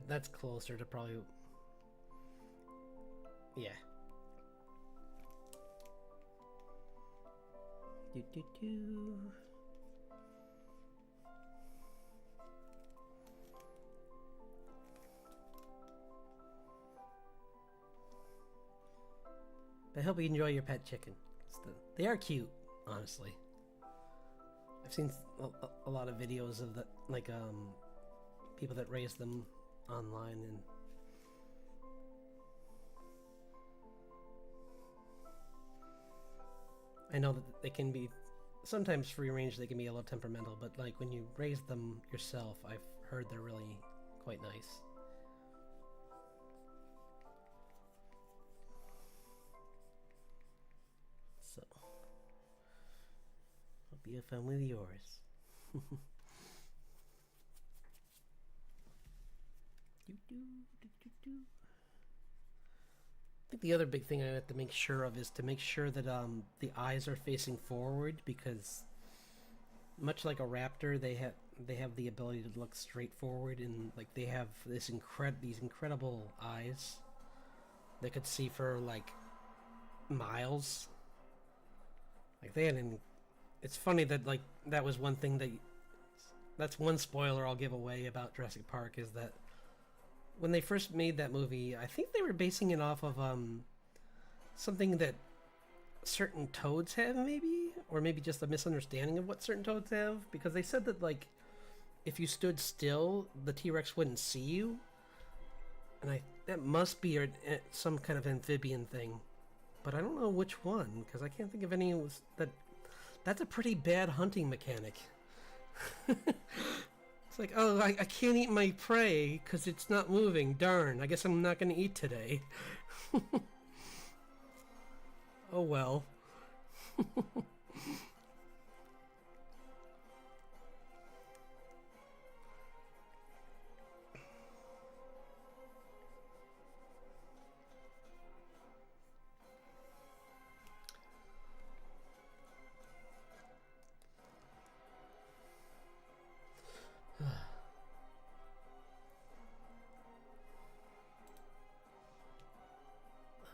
that's closer to probably... Yeah. Do. I hope you enjoy your pet chicken. They are cute, honestly. I've seen a lot of videos of the people that raise them online, and I know that they can be sometimes free range. They can be a little temperamental, but like when you raise them yourself, I've heard they're really quite nice. So, hope you have fun with yours. I think the other big thing I have to make sure of is to make sure that the eyes are facing forward, because much like a raptor, they have the ability to look straight forward, and like they have these incredible eyes. They could see for like miles. Like they had it's funny that like that was one thing that's one spoiler I'll give away about Jurassic Park, is that when they first made that movie, I think they were basing it off of something that certain toads have, maybe, or maybe just a misunderstanding of what certain toads have, because they said that like if you stood still, the T-Rex wouldn't see you, and that must be some kind of amphibian thing, but I don't know which one, because I can't think of any. That's a pretty bad hunting mechanic. It's like, oh, I can't eat my prey because it's not moving. Darn, I guess I'm not going to eat today. Oh well.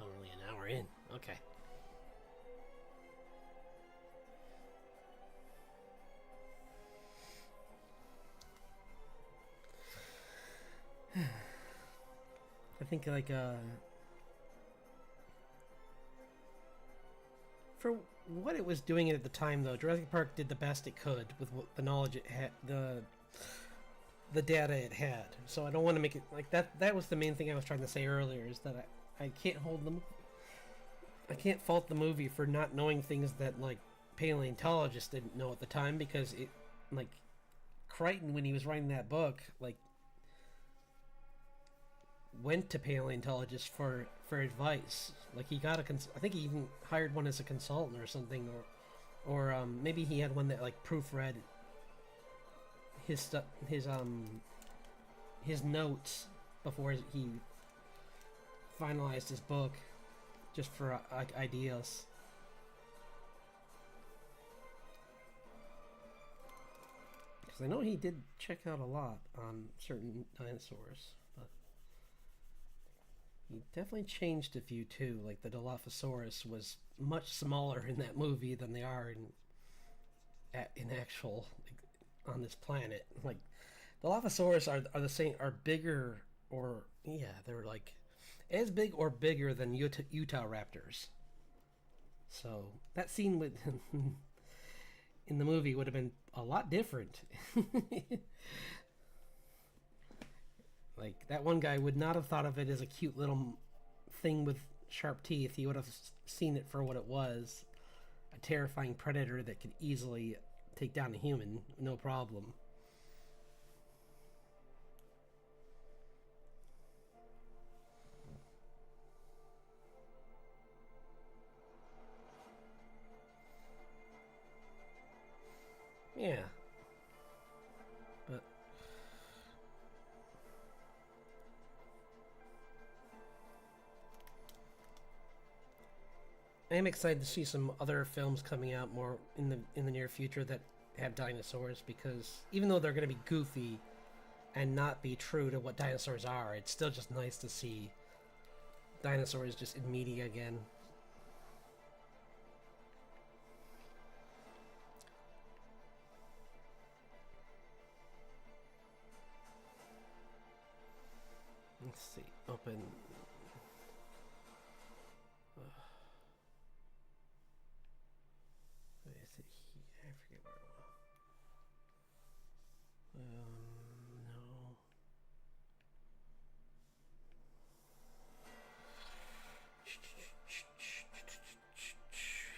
Only an hour in. Okay. I think like for what it was doing at the time, though, Jurassic Park did the best it could with the knowledge it had, the data it had. So I don't want to make it like that. That was the main thing I was trying to say earlier, is that I can't hold them. I can't fault the movie for not knowing things that like paleontologists didn't know at the time, because it, like, Crichton, when he was writing that book, like, went to paleontologists for advice. Like, he got I think he even hired one as a consultant or something, or maybe he had one that like proofread his stuff, his notes before he finalized his book, just for ideas. Because I know he did check out a lot on certain dinosaurs, but he definitely changed a few too. Like the Dilophosaurus was much smaller in that movie than they are in actual, like, on this planet. Like Dilophosaurus are the same, are bigger, or yeah, they're like as big or bigger than Utah raptors. So that scene with in the movie would have been a lot different. Like that one guy would not have thought of it as a cute little thing with sharp teeth. He would have seen it for what it was, a terrifying predator that could easily take down a human, no problem. Yeah, but I'm excited to see some other films coming out more in the near future that have dinosaurs, because even though they're going to be goofy and not be true to what dinosaurs are, it's still just nice to see dinosaurs just in media again. Let's see. Open. Where is it here? I forget where it was. No.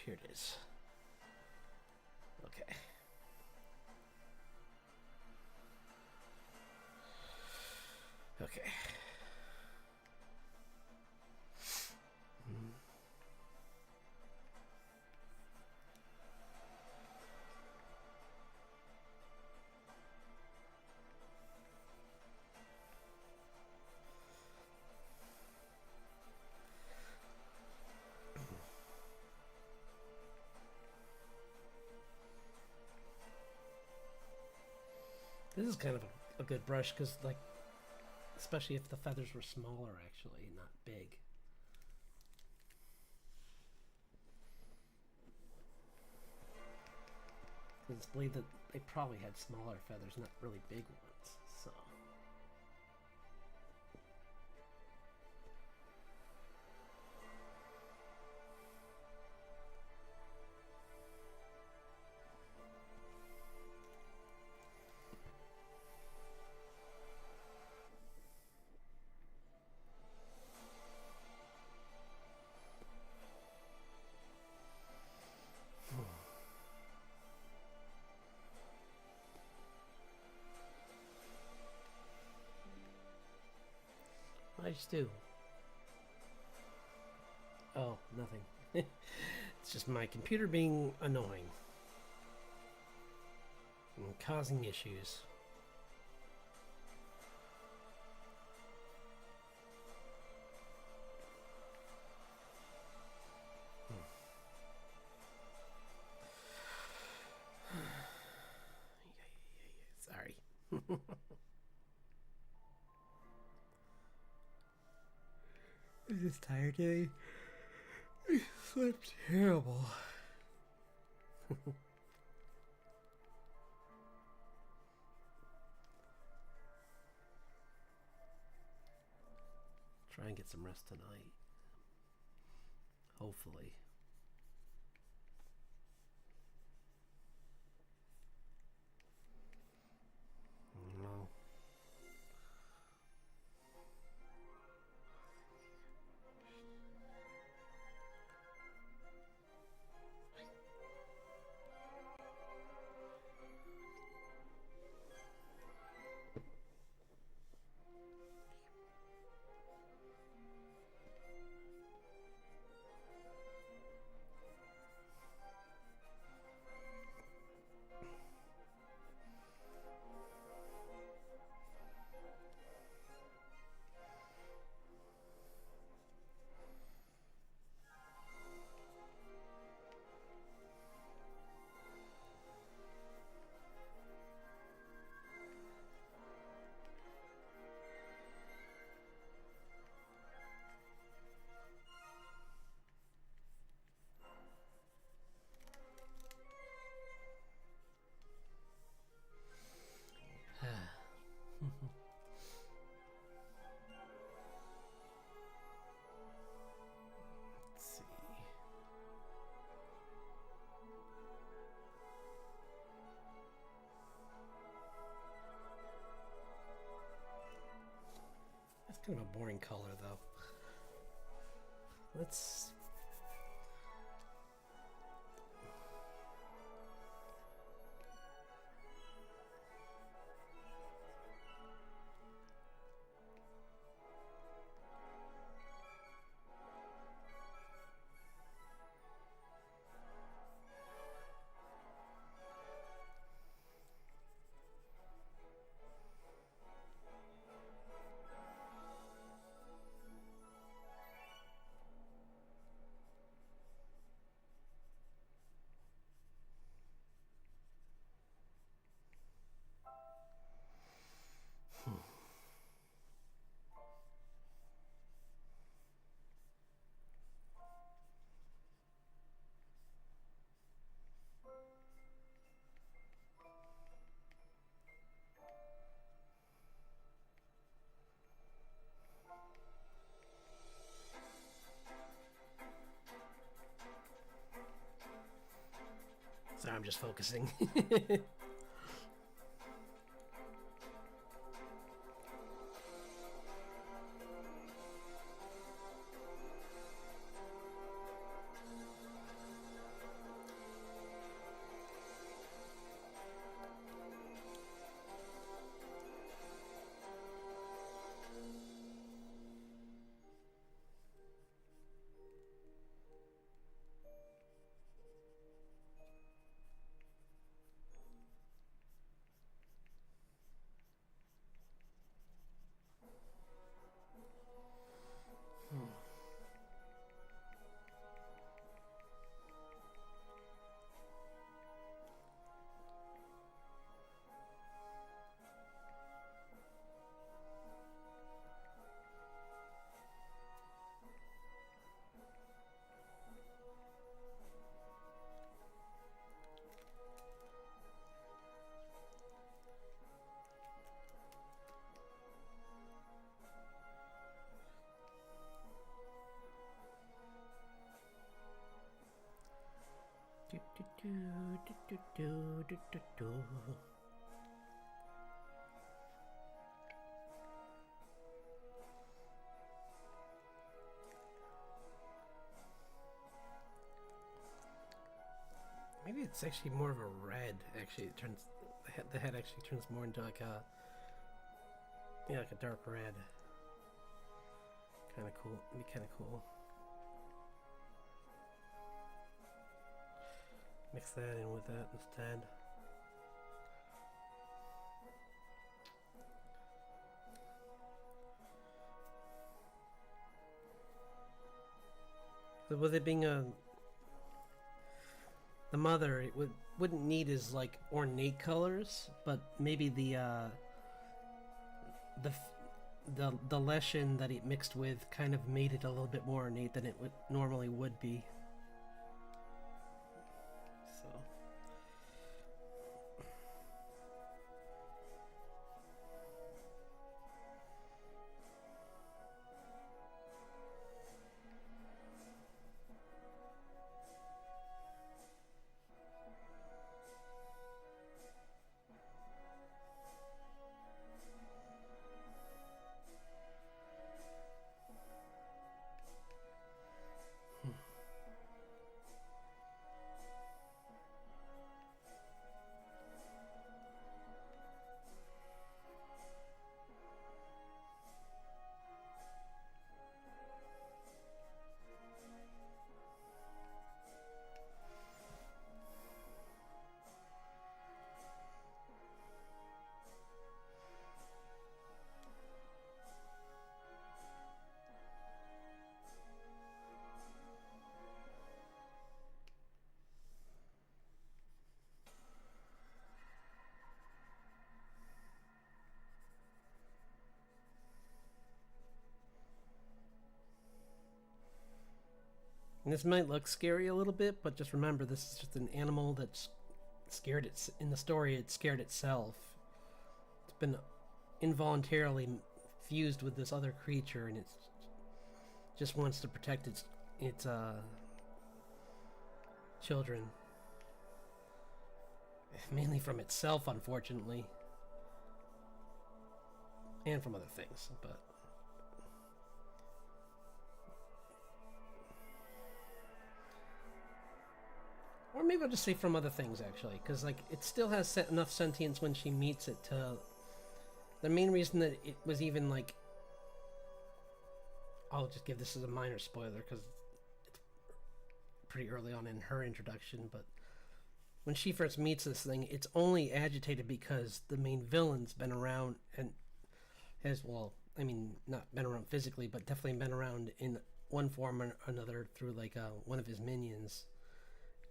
Here it is. Okay. Okay. This is kind of a good brush because, like, especially if the feathers were smaller, actually, not big. It's believed that they probably had smaller feathers, not really big ones. So. I just do. Oh, nothing. It's just my computer being annoying and causing issues. Sorry. I'm just tired today. I slept terrible. Try and get some rest tonight. Hopefully. No. Kind of a boring color, though. Let's... Sorry, I'm just focusing. Maybe it's actually more of a red. Actually, it turns the head actually turns more into like a like a dark red. Kind of cool. It'd be kind of cool. Mix that in with that instead. So with it being the mother, it wouldn't need as like ornate colors, but maybe the leshen that it mixed with kind of made it a little bit more ornate than it normally would be. So. And this might look scary a little bit, but just remember this is just an animal that's scared. In the story, it scared itself. It's been involuntarily fused with this other creature, and it just wants to protect its children, mainly from itself, unfortunately, and from other things. But or maybe I'll just say from other things actually, because like it still has enough sentience when she meets it to. The main reason that it was even like, I'll just give this as a minor spoiler because it's pretty early on in her introduction, but when she first meets this thing, it's only agitated because the main villain's been around and has, well, I mean, not been around physically, but definitely been around in one form or another through like one of his minions,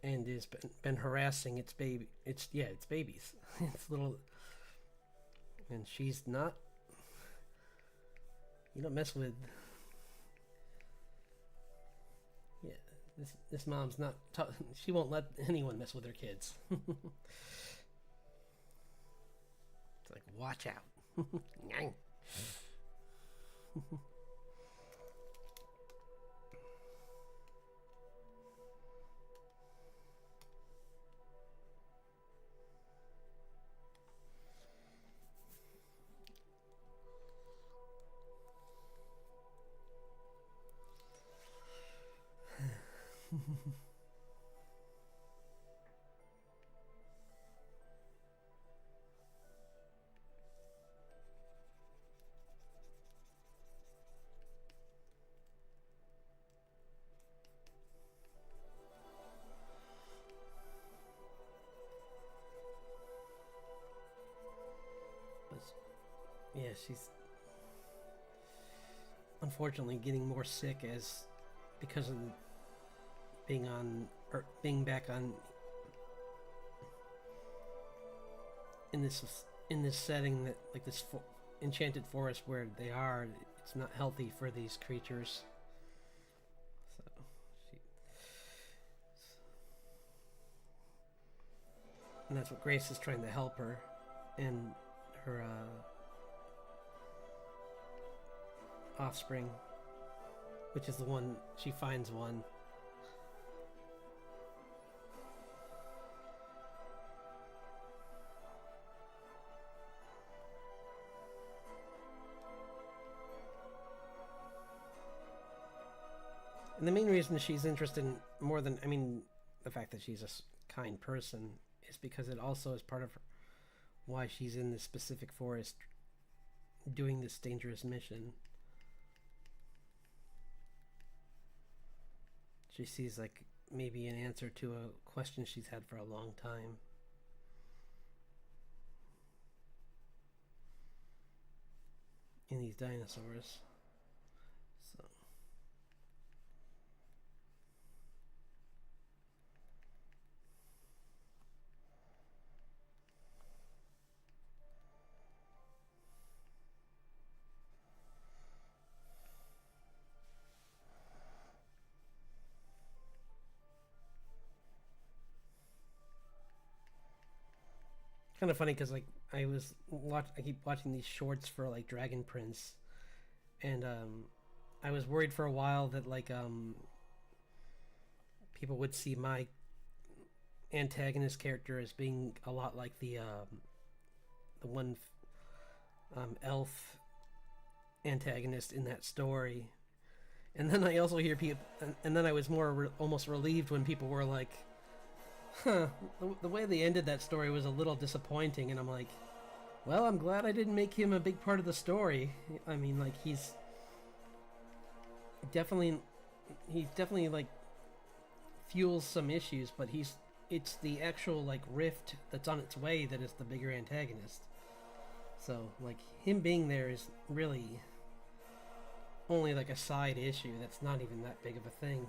and has been harassing its baby. It's babies. It's little, and she's not. You don't mess with. Yeah, this mom's not. She won't let anyone mess with her kids. It's like, watch out. But yeah, she's unfortunately getting more sick as because of being on or being back on in this setting that like this enchanted forest where they are. It's not healthy for these creatures. So she, and that's what Grace is trying to help her, and her offspring, which is the one she finds one. And the main reason she's interested in more than, I mean, the fact that she's a kind person is because it also is part of why she's in this specific forest doing this dangerous mission. She sees like maybe an answer to a question she's had for a long time. In these dinosaurs. So kind of funny because like I keep watching these shorts for like Dragon Prince, and I was worried for a while that like people would see my antagonist character as being a lot like the one elf antagonist in that story, and then I also hear people, and then I was more almost relieved when people were like, huh, the way they ended that story was a little disappointing, and I'm like, well, I'm glad I didn't make him a big part of the story. I mean, like, he's definitely like fuels some issues, but it's the actual like rift that's on its way that is the bigger antagonist. So like him being there is really only like a side issue that's not even that big of a thing.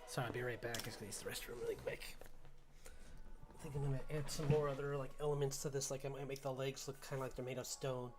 So I'll be right back. I just gonna use the restroom really quick. I think I'm gonna add some more other like elements to this. Like I might make the legs look kind of like they're made of stone.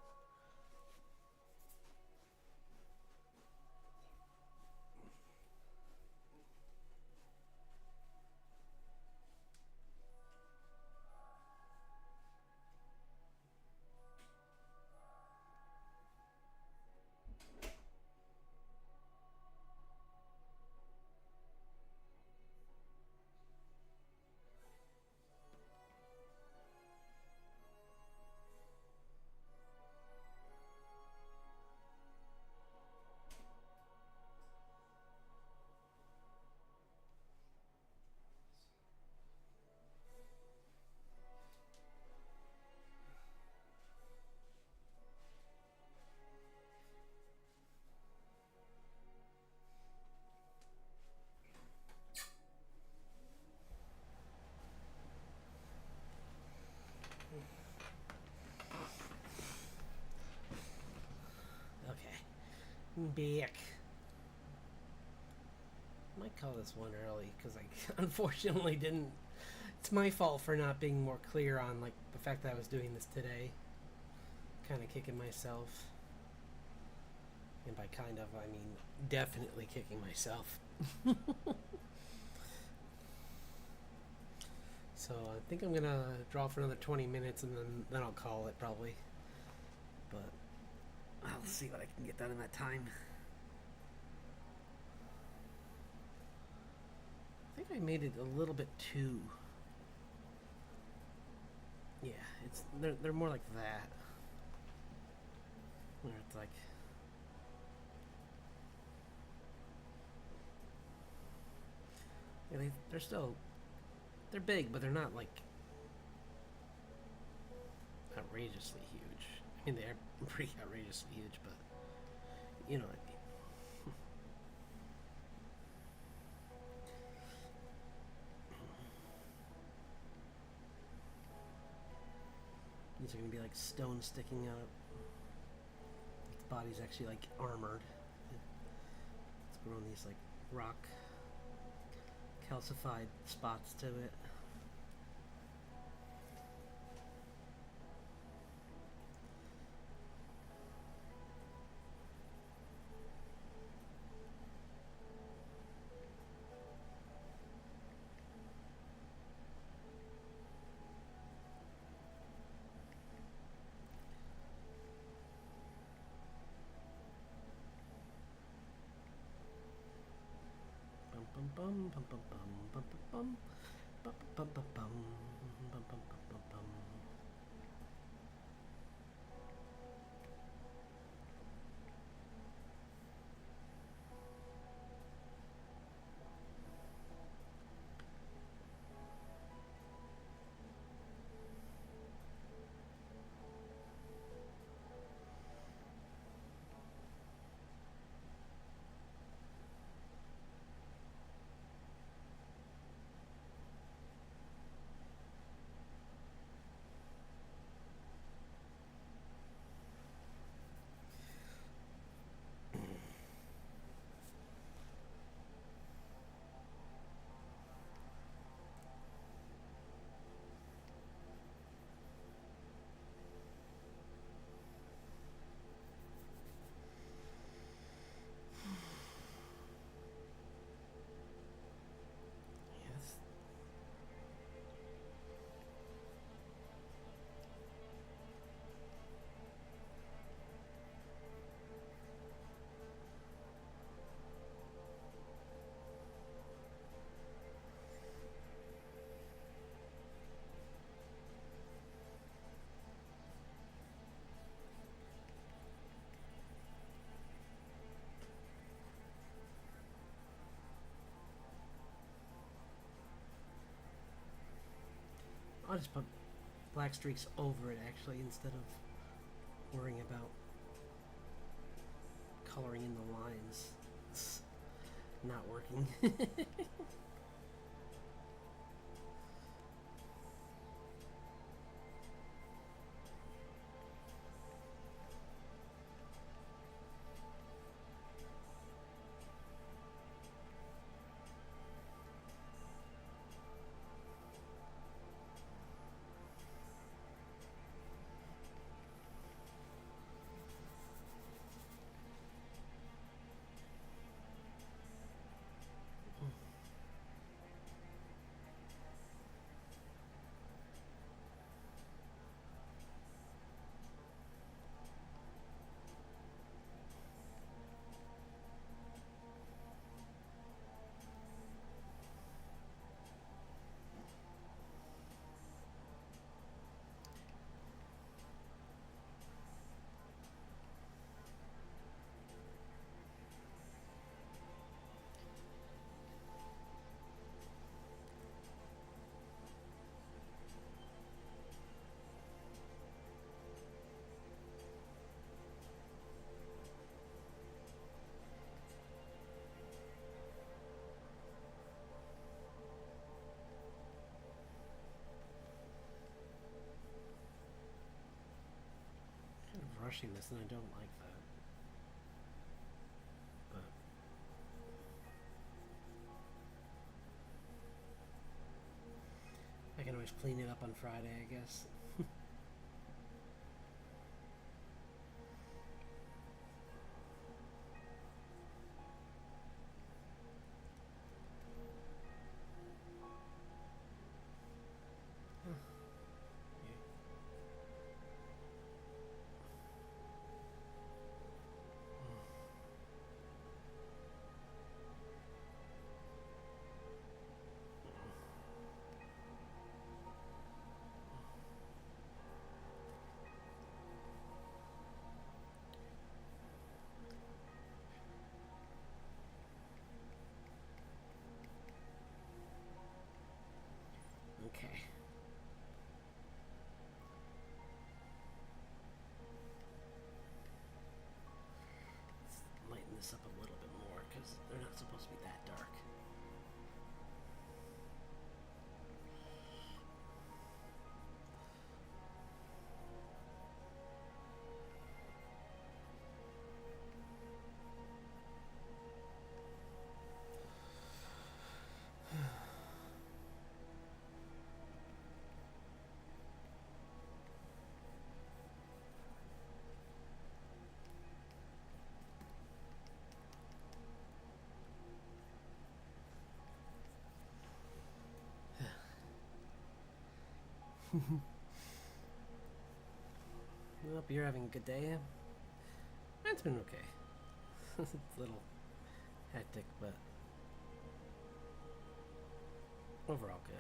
back. I might call this one early because I unfortunately didn't. It's my fault for not being more clear on like the fact that I was doing this today. Kind of kicking myself, and by kind of I mean definitely kicking myself. So I think I'm gonna draw for another 20 minutes and then I'll call it probably. But I'll see what I can get done in that time. I think I made it a little bit too. Yeah, they're more like that. Where it's like yeah, they're still they're big, but they're not like outrageously huge. I mean, they're pretty outrageously huge, but you know what I mean. These are gonna be like stones sticking out. The body's actually like armored. It's grown these like rock calcified spots to it. Bum bum bum bum bum bum bum bum bum bum bum bum bum bum bum bum. Yes. I'll just put black streaks over it actually instead of worrying about coloring in the lines. It's not working. Kind of rushing this and I don't like that. always clean it up on Friday, I guess. Okay. Let's lighten this up a little bit more because they're not supposed to be that dark. Hope you're having a good day. Mine's been okay. It's a little hectic, but overall good.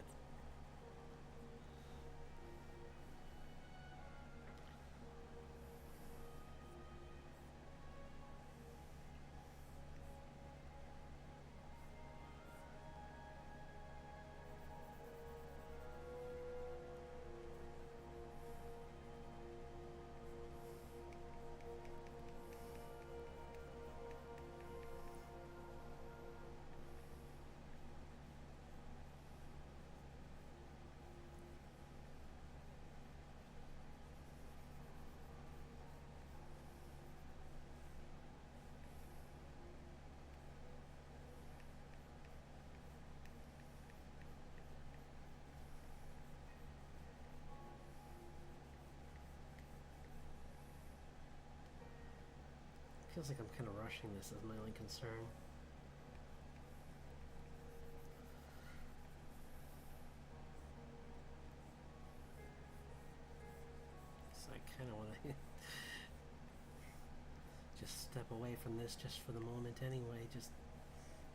Feels like I'm kind of rushing this is my only concern. So I kind of want to just step away from this just for the moment anyway, just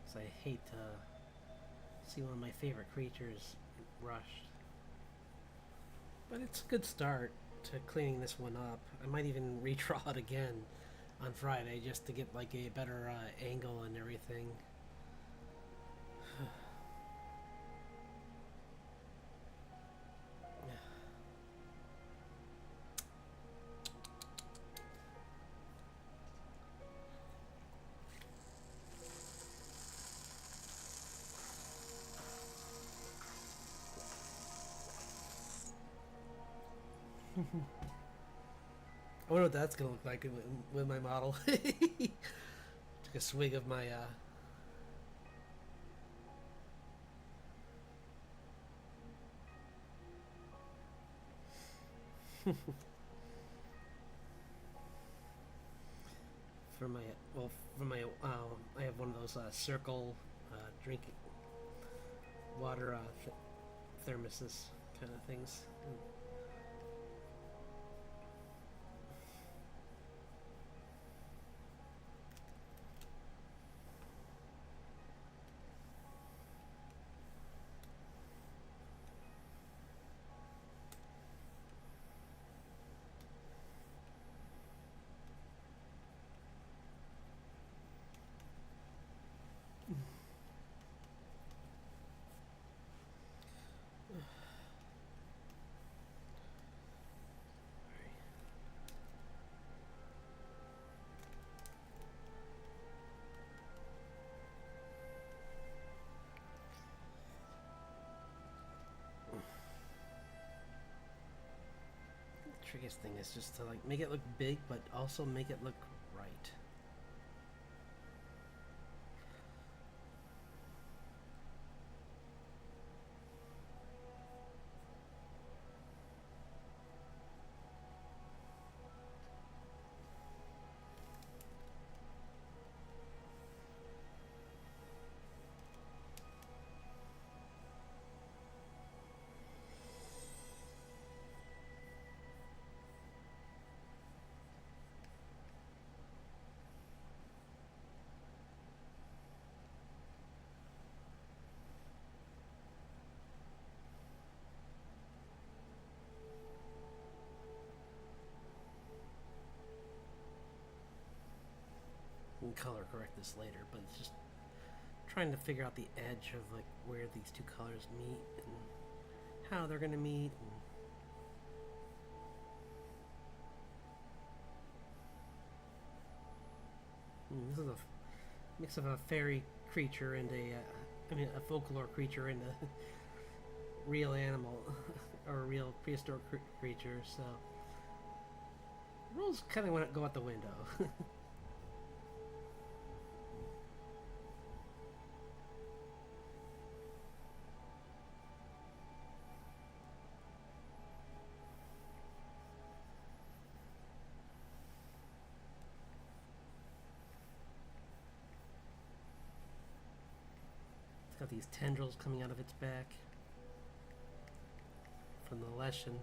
because I hate to see one of my favorite creatures rushed. But it's a good start to cleaning this one up. I might even redraw it again on Friday just to get like a better angle and everything. I wonder what that's gonna look like with my model. Took a swig of my for my I have one of those circle drinking water thermoses kind of things. Trickiest thing is just to like make it look big but also make it look right. color correct this later, but it's just trying to figure out the edge of like where these two colors meet and how they're gonna meet. This is a mix of a fairy creature and a folklore creature and a real animal or a real prehistoric creature. So rules kind of want to go out the window. It's got these tendrils coming out of its back from the lesson.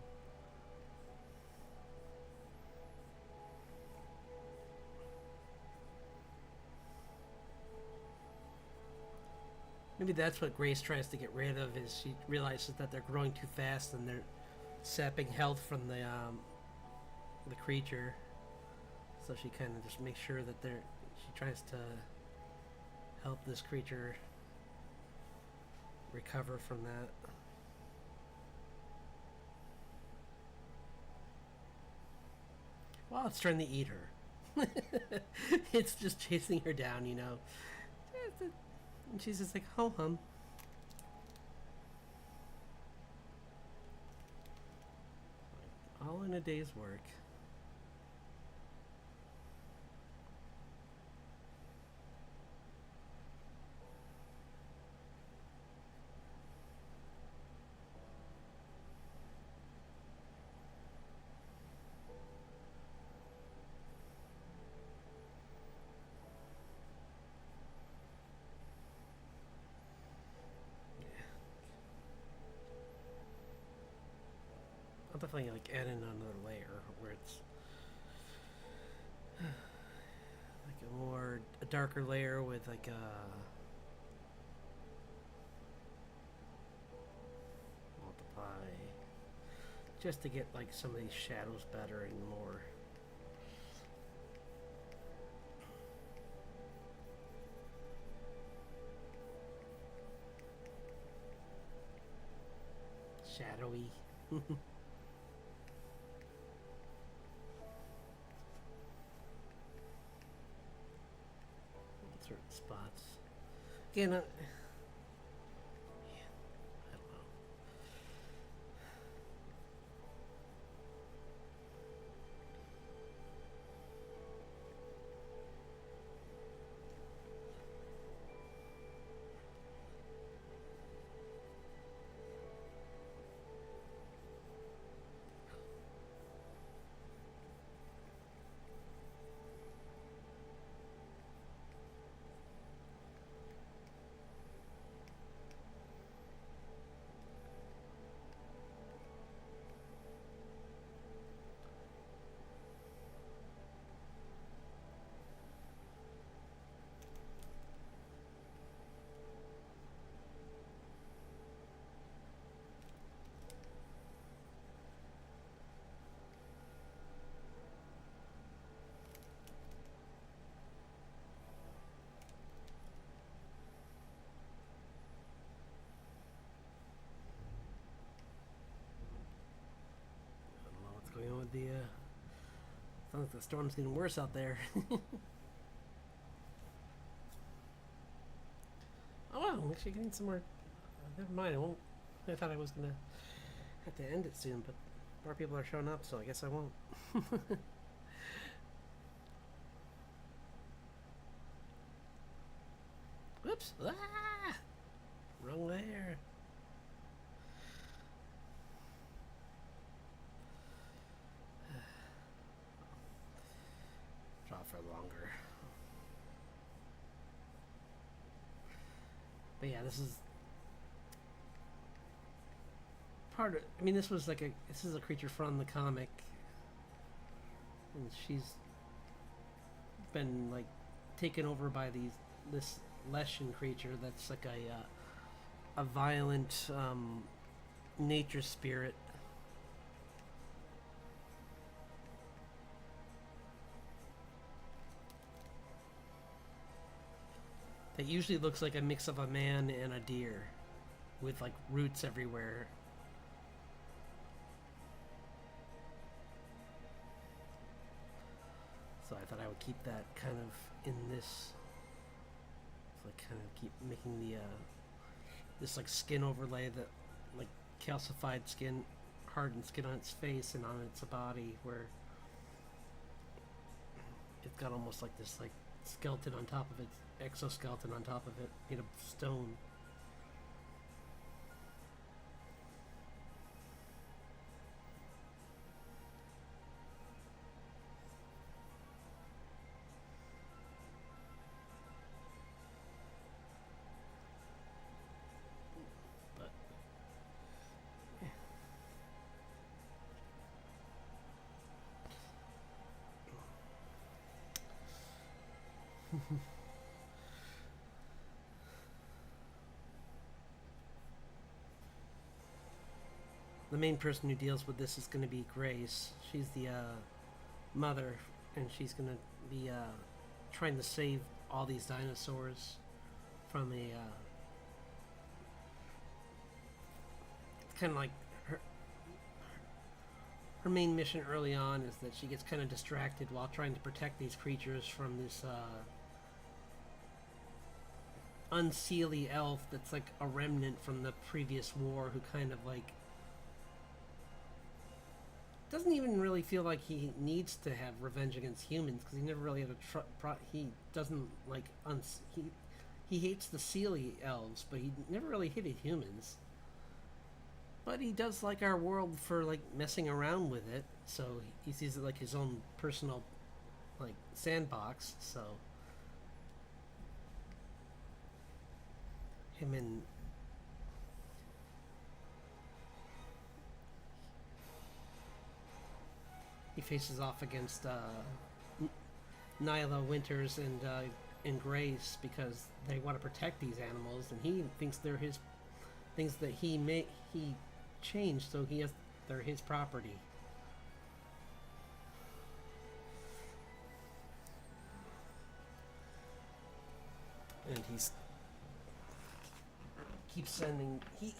Maybe that's what Grace tries to get rid of, is she realizes that they're growing too fast and they're sapping health from the creature. So she kind of just makes sure that she tries to help this creature recover from that. Well, it's trying to eat her. It's just chasing her down, you know. And she's just like, ho hum. All in a day's work. I'll definitely like add in another layer where it's like a darker layer with like multiply, just to get like some of these shadows better and more. Shadowy. Certain spots. Again, yeah, I don't know. Going on with the sounds like the storm's getting worse out there. Oh wow, I'm actually getting some more. Never mind, I won't. I thought I was gonna have to end it soon, but more people are showing up, so I guess I won't. Whoops! Ah! Wrong layer. Draw for longer. But yeah, this is part of. I mean, this is a creature from the comic, and she's been like taken over by this Leshen creature that's like a violent nature spirit. That usually looks like a mix of a man and a deer, with like roots everywhere. So I thought I would keep that kind of in this, like kind of keep making the this like skin overlay, that like calcified skin, hardened skin on its face and on its body, where it's got almost like this like skeleton on top of it, exoskeleton on top of it, made of stone. But the main person who deals with this is going to be Grace. She's the mother, and she's going to be trying to save all these dinosaurs from a. It's kind of like her main mission early on is that she gets kind of distracted while trying to protect these creatures from this unseelie elf that's like a remnant from the previous war, who kind of like doesn't even really feel like he needs to have revenge against humans, because he never really had a he doesn't like he hates the Sealy elves, but he never really hated humans. But he does like our world for like messing around with it, so he sees it like his own personal like sandbox. So him and he faces off against Nyla Winters and Grace, because they want to protect these animals, and he thinks they're his things that he changed, so they're his property. And he's keeps sending he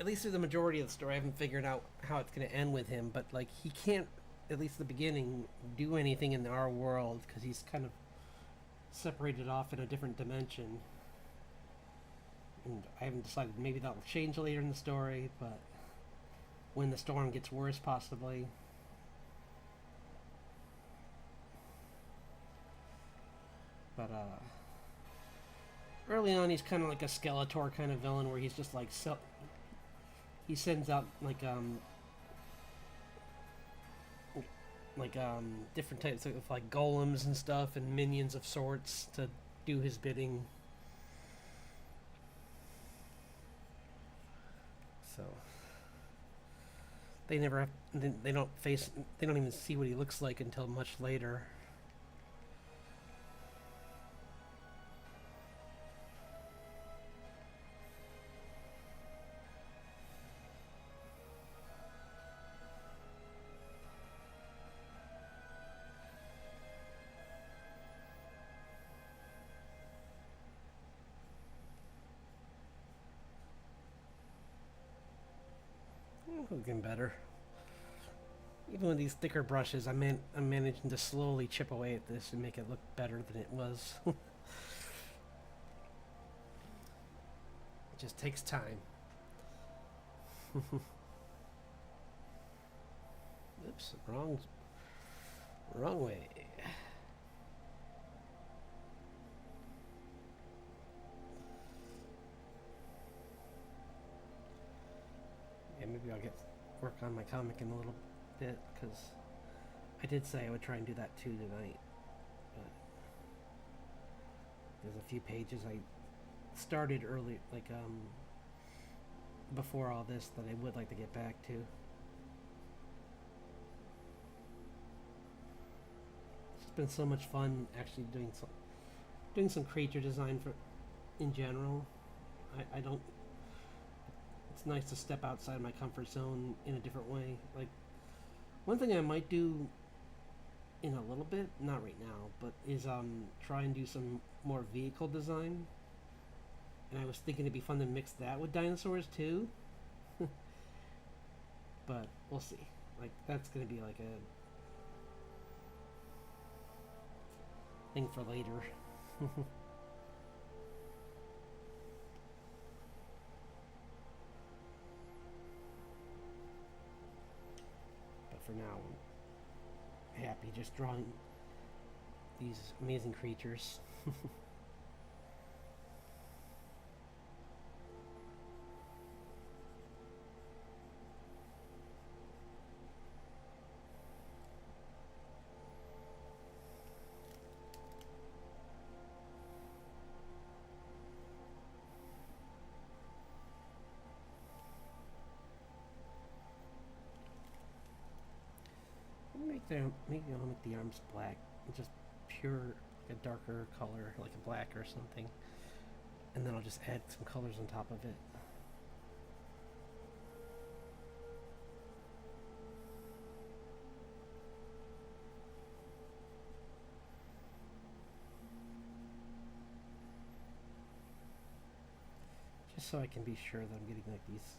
at least through the majority of the story, I haven't figured out how it's going to end with him, but like he can't, at least at the beginning, do anything in our world because he's kind of separated off in a different dimension. And I haven't decided, maybe that'll change later in the story, but when the storm gets worse, possibly. But early on, he's kind of like a Skeletor kind of villain, where he's just like he sends out different types of like golems and stuff and minions of sorts to do his bidding. So they never have, they don't even see what he looks like until much later. Looking better. Even with these thicker brushes, I'm managing to slowly chip away at this and make it look better than it was. It just takes time. Oops, wrong way. Yeah, maybe I'll work on my comic in a little bit, because I did say I would try and do that too tonight. But there's a few pages I started early, like before all this, that I would like to get back to. It's been so much fun actually doing some creature design for in general. I don't. It's nice to step outside my comfort zone in a different way. Like, one thing I might do in a little bit, not right now, but is try and do some more vehicle design. And I was thinking it'd be fun to mix that with dinosaurs too. But we'll see. Like that's gonna be like a thing for later. But for now, I'm happy just drawing these amazing creatures. Maybe I'll make the arms black, just pure, like a darker color, like a black or something, and then I'll just add some colors on top of it. Just so I can be sure that I'm getting like these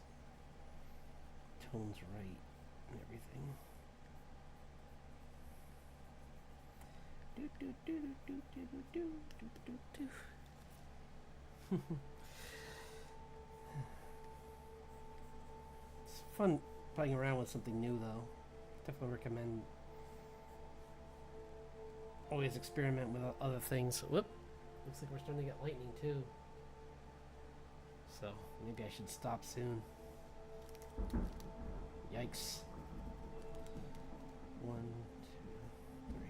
tones right and everything. It's fun playing around with something new, though. Definitely recommend always experiment with other things. Whoop! Looks like we're starting to get lightning too. So maybe I should stop soon. Yikes! 1, 2, 3.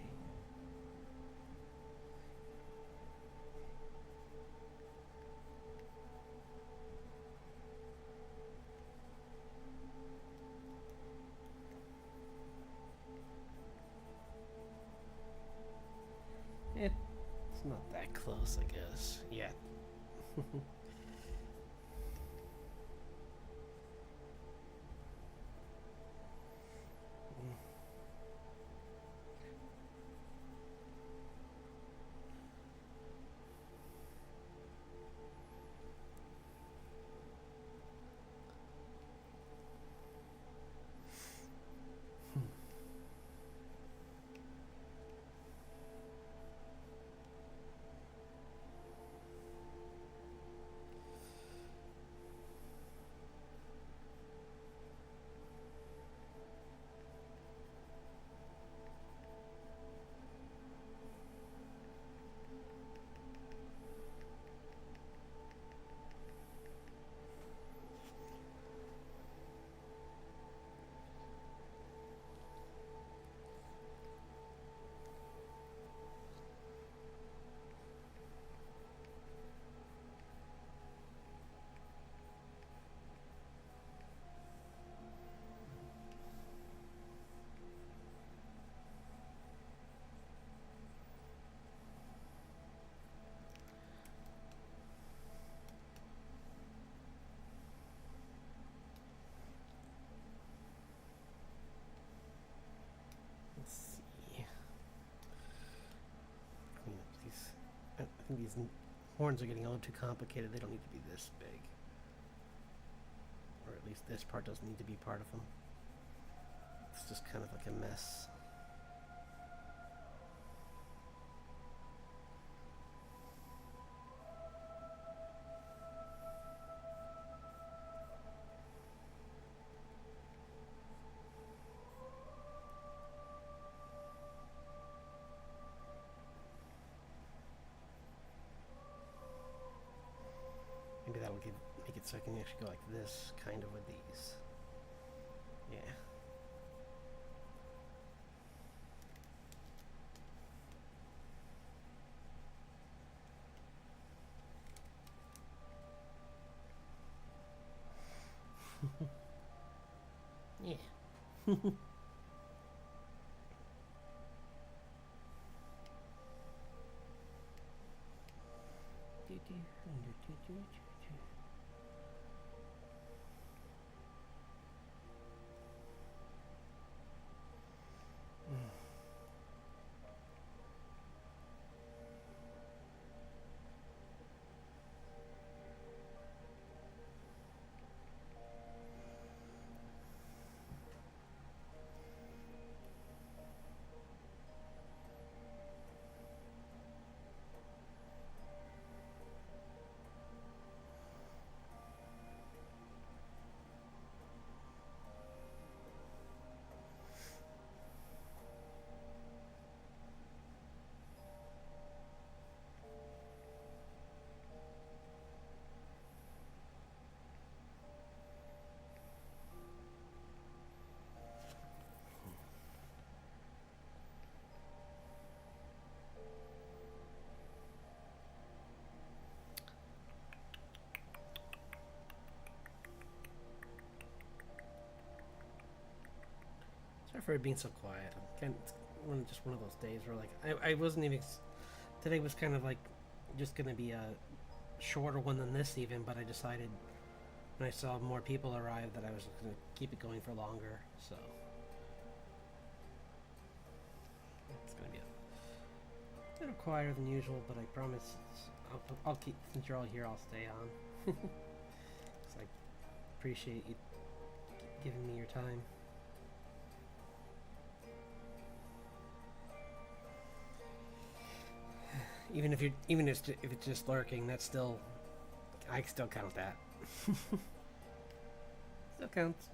It's not that close, I guess. Yeah. Let's see. Clean up these. I think these horns are getting a little too complicated. They don't need to be this big. Or at least this part doesn't need to be part of them. It's just kind of like a mess. Maybe that'll make it so I can actually go like this, kind of with these. Yeah. Yeah. for it being so quiet. It's just one of those days where like I wasn't even. Today was kind of like just gonna be a shorter one than this even, but I decided when I saw more people arrive that I was gonna keep it going for longer. So it's gonna be a little quieter than usual, but I promise I'll keep, since you're all here, I'll stay on. Cause I appreciate you giving me your time. Even if it's just lurking, that's still, I still count that. Still counts.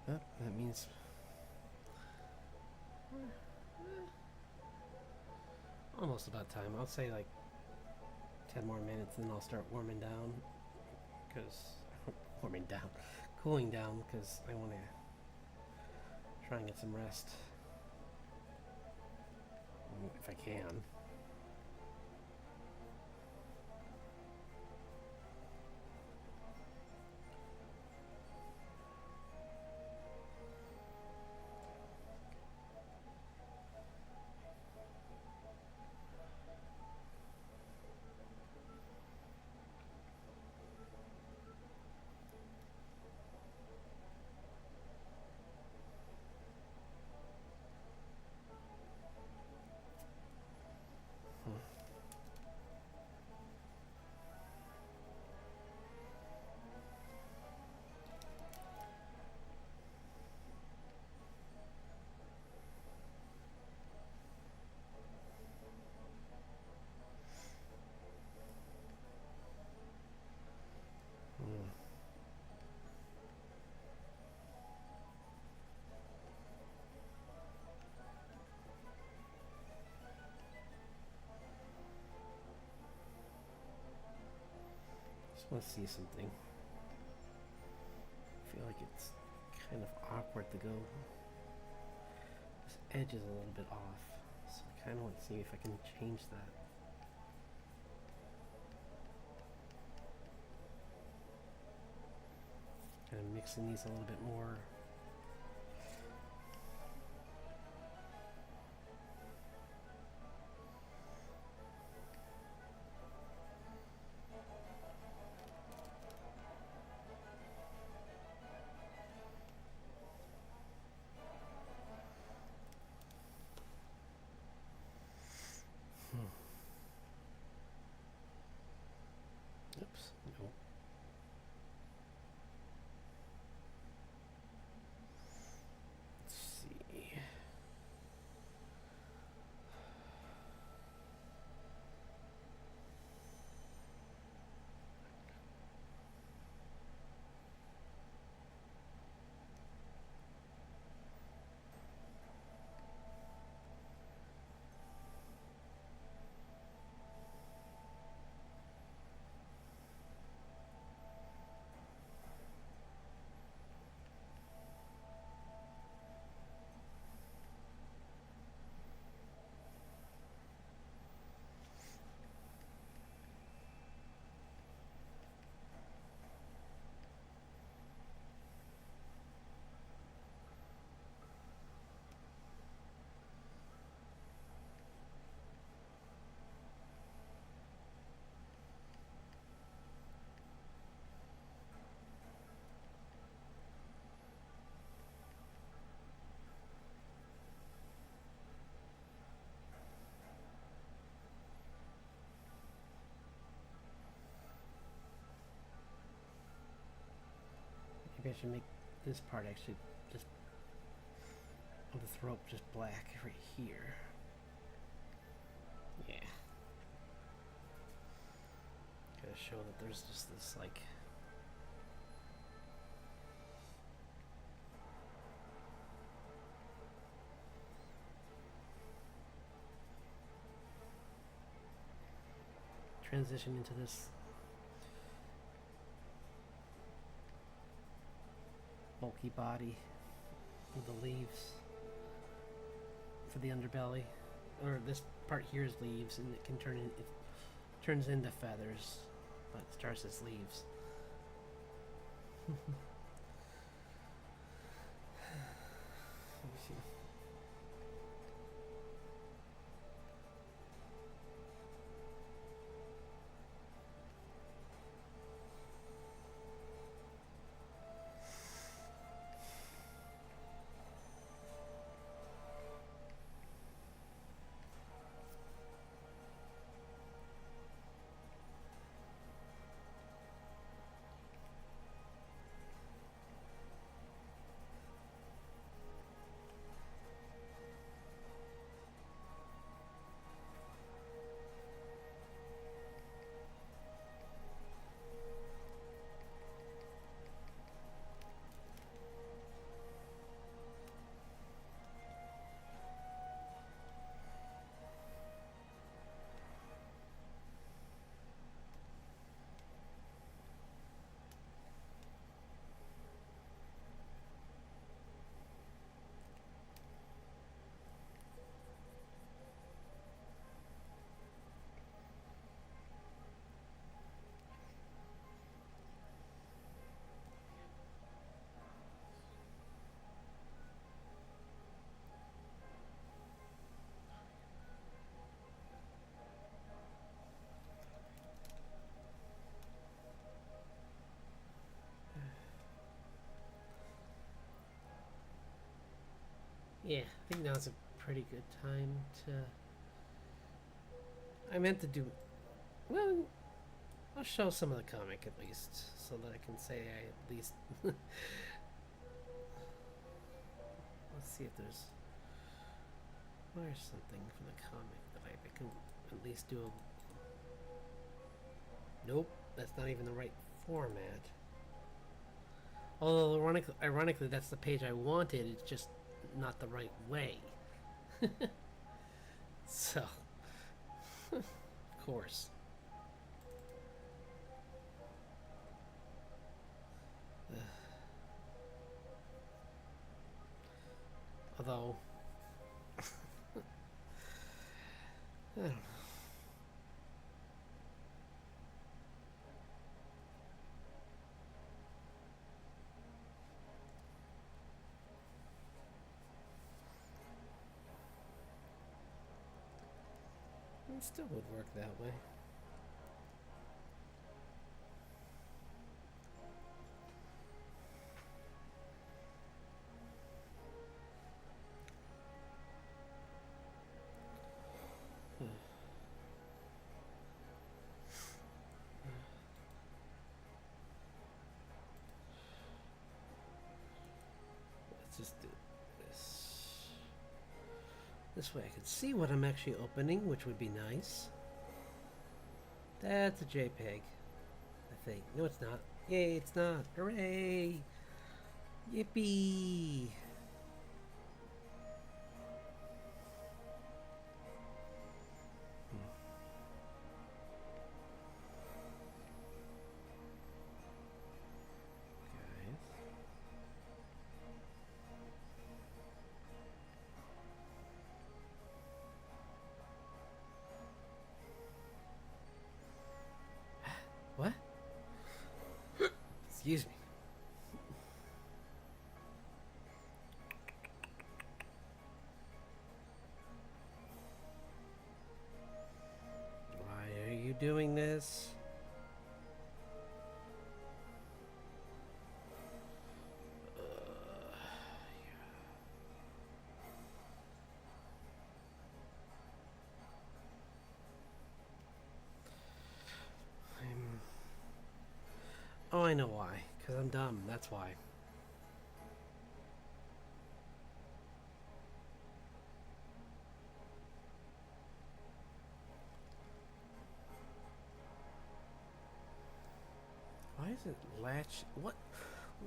Oh, that means almost about time. I'll say like 10 more minutes, and then I'll start warming down. Cooling down, because I want to try and get some rest if I can. Just want to see something. I feel like it's kind of awkward to go. This edge is a little bit off, so I kind of want to see if I can change that. Kind of mixing these a little bit more. Oops, no. Let's see. Maybe I should make this part actually just of the throat just black right here. Yeah. Gotta show that there's just this like transition into this bulky body with the leaves for the underbelly. or this part here is leaves, and it can turn in. It turns into feathers, but it starts as leaves. Yeah, I think now's a pretty good time to. I meant to do. Well, I'll show some of the comic at least, so that I can say I at least. Let's see if there's. There's something from the comic that I can at least do. Nope, that's not even the right format. Although, ironically, that's the page I wanted. It's just not the right way. So, of course. Although, I don't know. It still would work that way. Let's just do this. This way I can see what I'm actually opening, which would be nice. That's a JPEG, I think. No, it's not. Yay, it's not. Hooray! Yippee! What? Excuse me. Why are you doing this? Oh, I know why. Because I'm dumb. That's why. Why is it latch? What?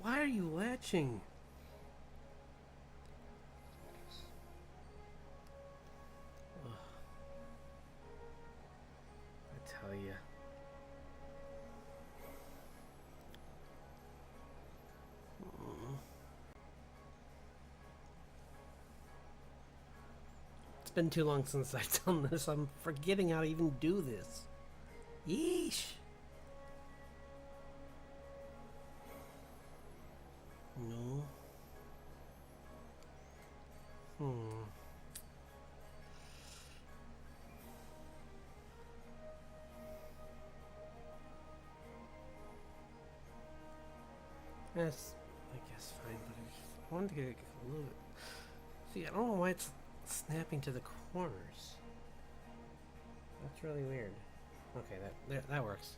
Why are you latching? Ugh. I tell you. It's been too long since I've done this. I'm forgetting how to even do this. Yeesh. No. That's, I guess, fine, but I wanted to get a little bit. See, I don't know why it's snapping to the corners. That's really weird. Okay, that works.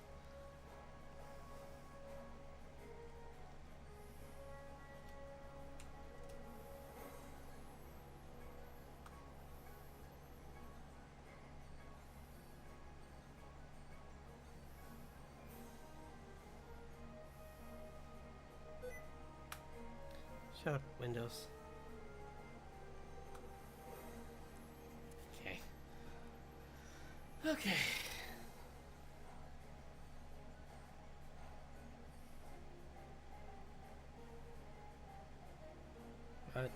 Shut up, Windows. Okay. Okay. But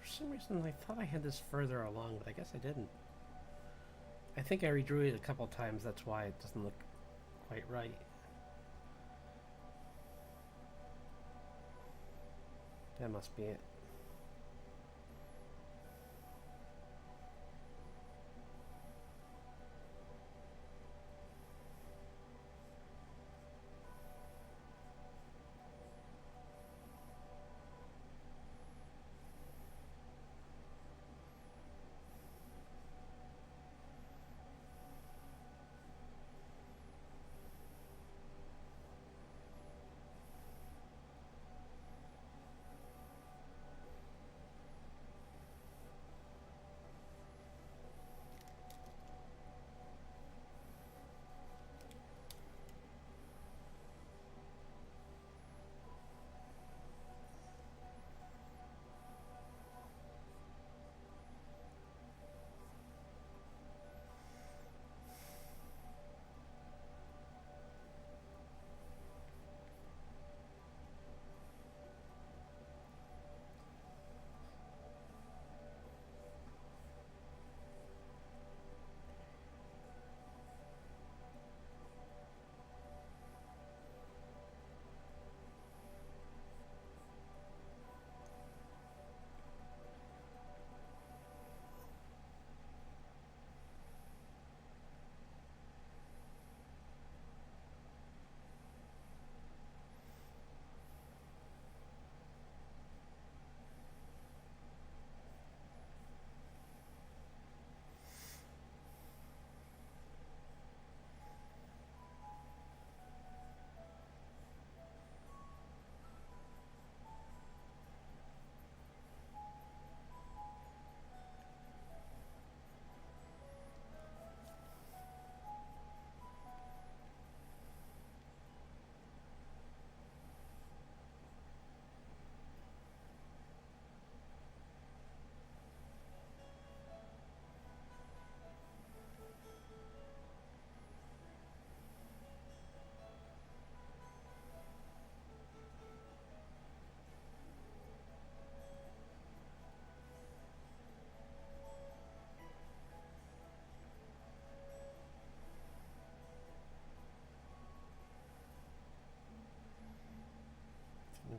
for some reason I thought I had this further along, but I guess I didn't. I think I redrew it a couple times, that's why it doesn't look quite right. That must be it.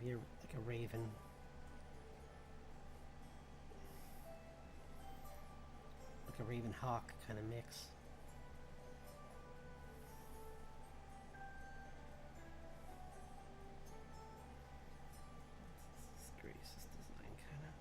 Maybe like a raven. Like a raven hawk kind of mix. This is Grace's design kind of.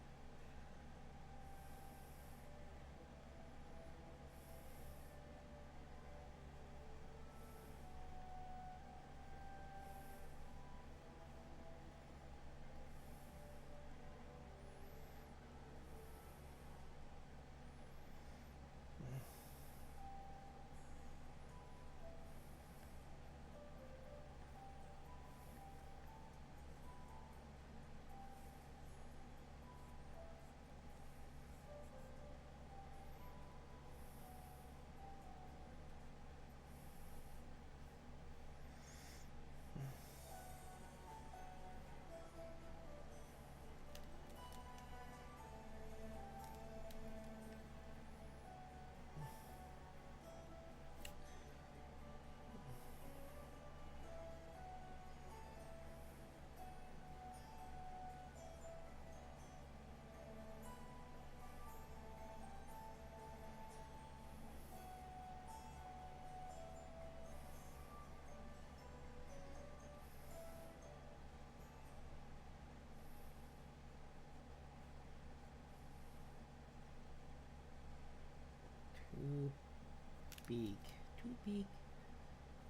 big. Too big.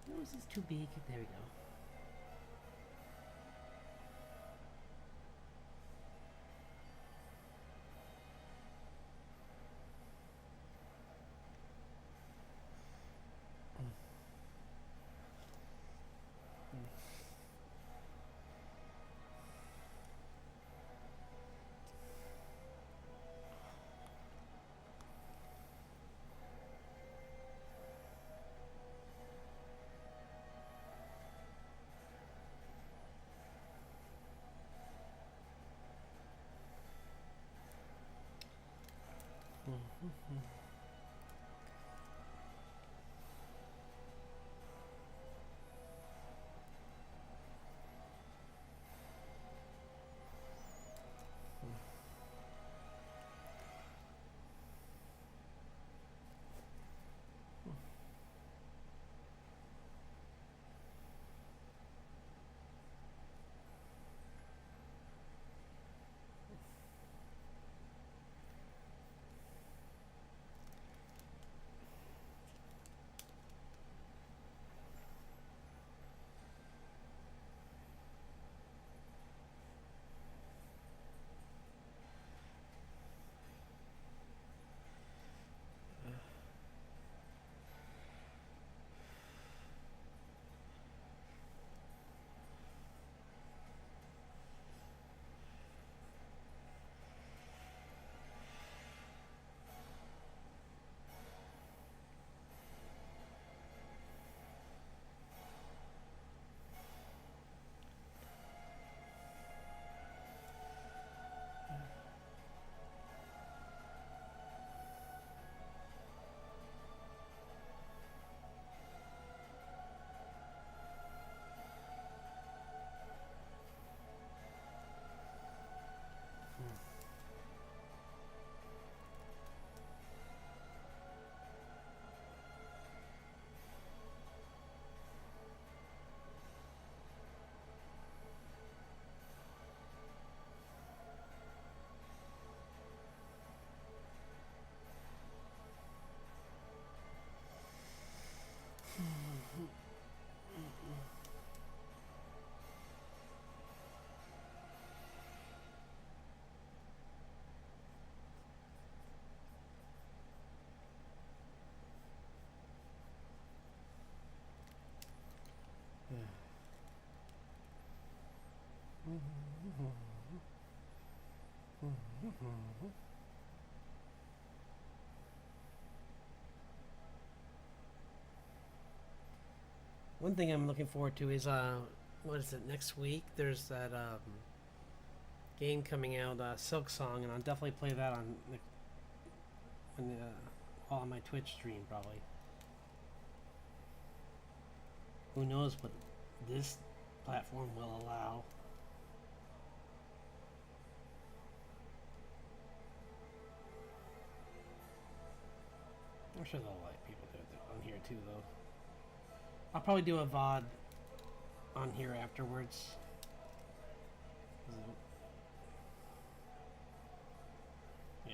Nose is too big. There we go. One thing I'm looking forward to is what is it, next week? There's that game coming out, Silk Song, and I'll definitely play that on my Twitch stream probably. Who knows what this platform will allow. I'm sure they'll let people do it on here too, though. I'll probably do a VOD on here afterwards. Yeah.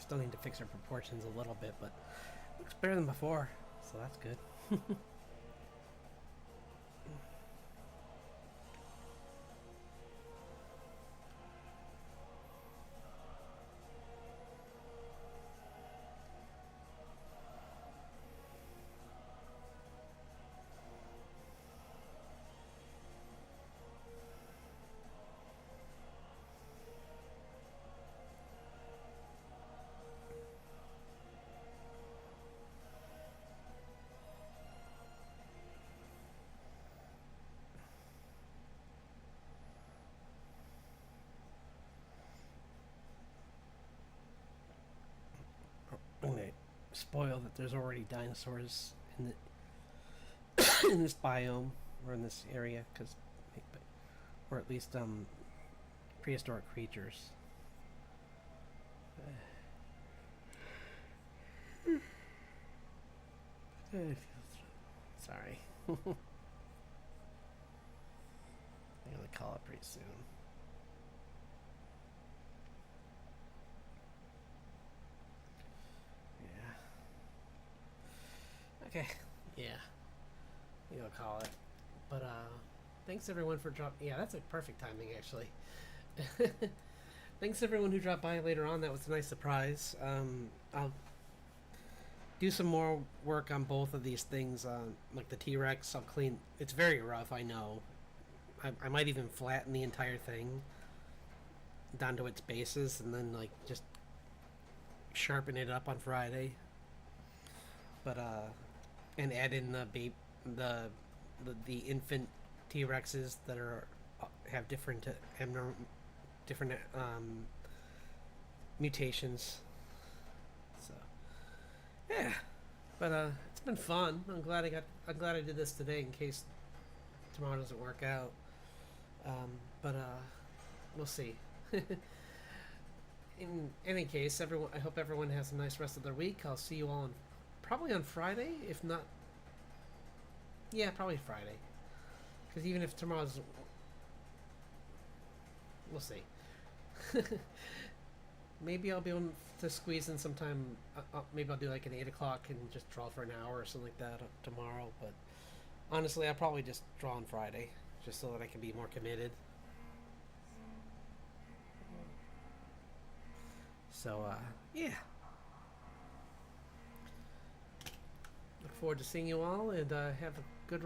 Still need to fix her proportions a little bit, but looks better than before, so that's good. Spoil that there's already dinosaurs in the in this biome or in this area, or at least prehistoric creatures. Sorry. I'm gonna call it pretty soon. Yeah. Okay. Yeah. You'll call it. But thanks everyone for dropping. Yeah, that's a perfect timing actually. Thanks everyone who dropped by later on. That was a nice surprise. I'll do some more work on both of these things. Like the T-Rex, I'll clean. It's very rough, I know. I might even flatten the entire thing down to its bases, and then like just sharpen it up on Friday. But and add in the the infant T Rexes that are have different different mutations. So yeah, but it's been fun. I'm glad I did this today in case tomorrow doesn't work out. But we'll see. In any case, everyone. I hope everyone has a nice rest of their week. I'll see you all probably on Friday, if not. Yeah, probably Friday. Because even if tomorrow's, we'll see. Maybe I'll be able to squeeze in some time. Maybe I'll do like an 8 o'clock and just draw for an hour or something like that tomorrow. But honestly, I'll probably just draw on Friday, just so that I can be more committed. So yeah. Look forward to seeing you all, and have a good